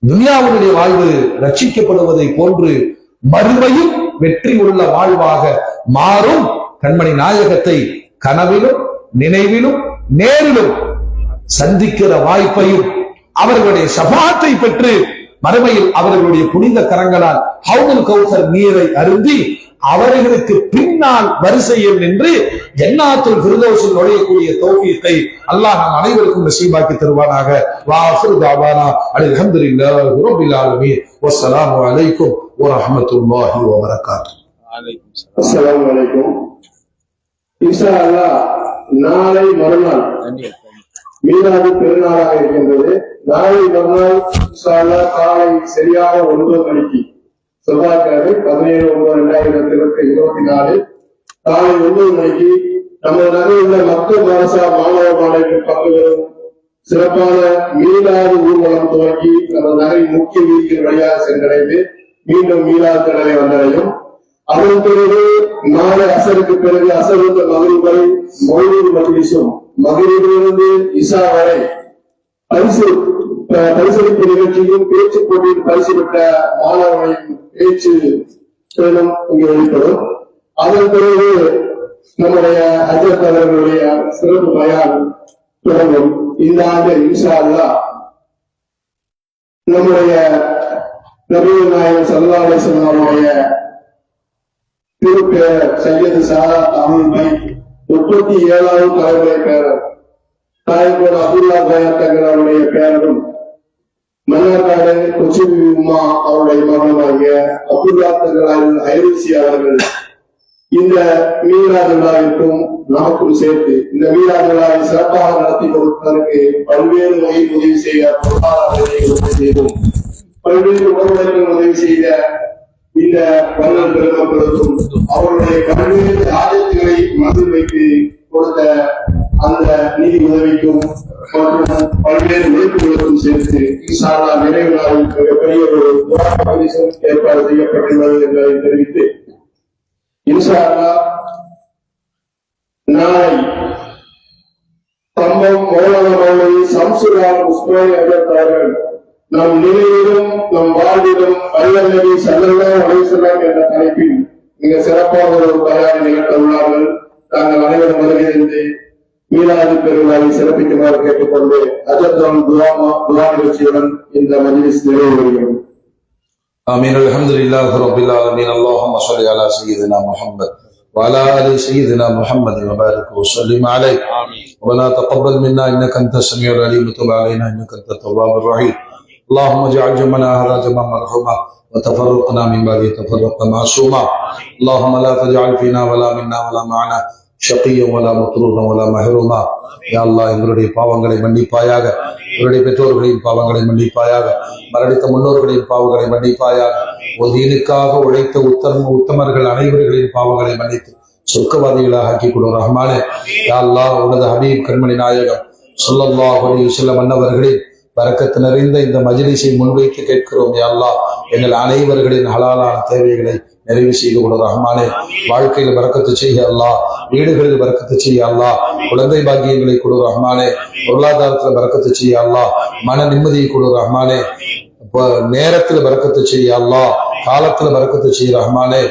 துனியாவுடைய வாழ்வு ரட்சிக்கப்படுவதை போன்று மறுமையும் வெற்றி உள்ள வாழ்வாக மாறும். கண்மணி நாயகத்தை கனவிலும் நினைவிலும் நேரிலும் சந்திக்கிற வாய்ப்பையும் அவர்களுடைய ஷஃபாத்தை பெற்று மறுமையில் அவர்களுடைய புனித கரங்களால் ஹவுதுல் கௌசர் நீரை அருந்தி அவர்களுக்கு பின்னால் வரிசையில் நின்று ஜன்னாத்துல் ஃபிர்தௌஸில் நுழையக்கூடிய தௌஃபீகை அல்லாஹ் நம் அனைவருக்கும் நசீபாக்கி தருவானாக. வா ஆஃபிரு தஅவானா அல்ஹம்துலில்லாஹி ரப்பில் ஆலமீன். வஸ்ஸலாமு அலைக்கும் வரஹ்மத்துல்லாஹி வபரகாத்துஹு. அஸ்ஸலாமு அலைக்கும். இன்ஷா அல்லாஹ் நாளை மறுநாள் மீலாது பெருநாளாக இருக்கின்றது. நாளை மறுநாள் இன்ஷா அல்லாஹ் காலை சரியாக 9 மணிக்கு செவ்வாய்க்கிழமை 17/9/2024 காலை 9 மணிக்கு நமது நகரில் உள்ள மக்கள் மதரசா மாணவ மாணவிகள் பங்கு பெறும் சிறப்பான மீலாது ஊர்வலம் துவங்கி நமது நகரின் முக்கிய வீதியின் வழியாக சென்றடைந்து மீண்டும் மீலாது கடலை வந்தடையும். அதன் பிறகு நாளை அசருக்கு பிறகு அசருக்கு மகிழ்வு வரை மௌலூத் மஜ்லிஸும், மகிழ்விலிருந்து இசா வரை பரிசளிப்பு நிகழ்ச்சியும் பேச்சு போட்டியில் பரிசு பெற்ற மாணவர்களின் பேச்சு இங்கு வெளிப்படும். அதன் பிறகு நம்முடைய ஹஜ்ரத் அவர்களுடைய சிறப்பு பயான் தொடங்கும். இந்த ஆண்டு இன்ஷா அல்லாஹ் நம்முடைய நபிகள் நாயகம் ஸல்லல்லாஹு அலைஹி வஸல்லம் அவருடைய திருப்பேர் சையது சாதாத் அஹ்மத் பை 37வது தலைமுறை பேரர் தாயகோடு அப்துல்லா பயான் தங்கள் அவருடைய பேரரும் மன்னார்காடு கொச்சின் உமா அவருடைய மகனுமாகிய அப்துல்லா தங்கள் ஐரிசி அவர்கள் இந்த மீலாது விழாவிற்கும் நமக்கும் சேர்த்து இந்த மீலாது விழாவை சிறப்பாக நடத்தி கொடுப்பதற்கு பல்வேறு வகையில் உதவி செய்த பொருளாதார செய்தும் பல்வேறு உறவுகளுக்கும் உதவி செய்த இந்த வல்லல் பெருமக்களுக்கும் அவருடைய பல்வேறு ஆதத்துகளை மனதில் வைத்து கொடுத்த அந்த நிதி உதவிக்கும் மற்றும் பல்வேறு உழைப்புகளுக்கும் சேர்த்து இன்ஷா அல்லாஹ் நிறைவு நாளில் மிகப்பெரிய ஒரு ஏற்பாடு செய்யப்பட்டுள்ளது என்பதை தெரிவித்து இன்ஷா அல்லாஹ் நாளை தம்பம் மௌலானா மௌலவி ஷம்சுல்லாஹ் உஸ்மானி அவர்கள் நம் நிலையிலும் நம் வாழ்விலும் வல்லல் நபி ஸல்லல்லாஹு அலைஹி வஸல்லம் என்ற தலைப்பில் மிக சிறப்பான ஒரு பயானை நிகழ்த்த உள்ளார்கள். தாங்கள் அனைவரும் வருகிறது மீலாது பெருவிழாவை சிறப்பிக்குமாறு கேட்டுக்கொண்டு அஜர்தான் துவா நிகழ்ச்சியுடன் இந்த மஜ்லிஸ் நிறைவு வருகிறது. آمين. الحمد لله رب العالمين. اللهم صل على سيدنا محمد وعلى آل سيدنا محمد وبارك وسلم عليه. ربنا تقبل منا إنك أنت السميع العليم وتب علينا إنك أنت التواب الرحيم. اللهم اجعل جمعنا هذا جمعا مرحوما وتفرقنا من بعده تفرقا معصوما. اللهم لا تجعل فينا ولا منا ولا معنا شقيا ولا مطرودا ولا محروما. யா அல்லாஹ் எங்களுடைய பாவங்களை மன்னிப்பாயாக, எங்களுடைய பெற்றோர்களின் பாவங்களை மன்னிப்பாயாக, மரணித்த முன்னோர்களின் பாவங்களை மன்னிப்பாயாக, தீனுக்காக உழைத்த உத்தமர்கள் அனைவர்களின் பாவங்களை மன்னித்து சொர்க்கவாதிகளாக ஆக்கி கொடு ரஹ்மானே. யா அல்லாஹ் உனது ஹபீப் கண்மணி நாயகம் ஸல்லல்லாஹு அலைஹி வஸல்லம் அன்னவர்களின் பரக்கத்து நிறைந்த இந்த மஜ்லிஸை முன்வைத்து கேட்கிறோம். யா அல்லாஹ் எங்கள் அனைவர்களின் ஹலாலான தேவைகளை நிறைவு செய்து கொடு ரஹ்மானே. வாழ்க்கையில் பரக்கத்து செய்ய அல்லாஹ், வீடுகளில் பரக்கத்து செய்ய அல்லாஹ், குழந்தை பாக்கியங்களை கொடு ரஹ்மானே. பொருளாதாரத்தில் பரக்கத்து செய்ய அல்லாஹ், மன நிம்மதியை கொடு ரஹ்மானே. நேரத்தில் பரக்கத்து செய்ய அல்லாஹ், காலத்தில் பரக்கத்து செய்ய ரஹ்மானே.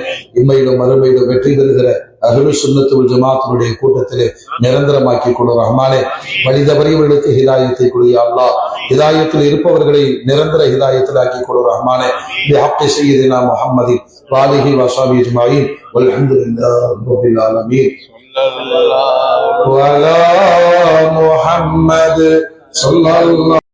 இம்மையிலும் மறுமையிலும் வெற்றி பெறுகிற அஹ்லு சுன்னத்து வல் ஜமாஅத்தினுடைய கூட்டத்திலே நிரந்தரமாக்கி கொடு ரஹ்மானே. வழிதவறியவர்களுக்கு ஹிதாயத்தை கொடு யா அல்லாஹ். ஹிதாயத்தில் இருப்பவர்களை நிரந்தர ஹிதாயத்தில் ஆக்கி கொடு ரஹ்மானே. பிஹக்கி சய்யிதினா முஹம்மதின் வாலிஹி வஸஹ்பிஹி அஜ்மஈன் வல்ஹம்துலில்லாஹி ரப்பில் ஆலமீன். வலா முஹம்மது ஸல்லல்லாஹு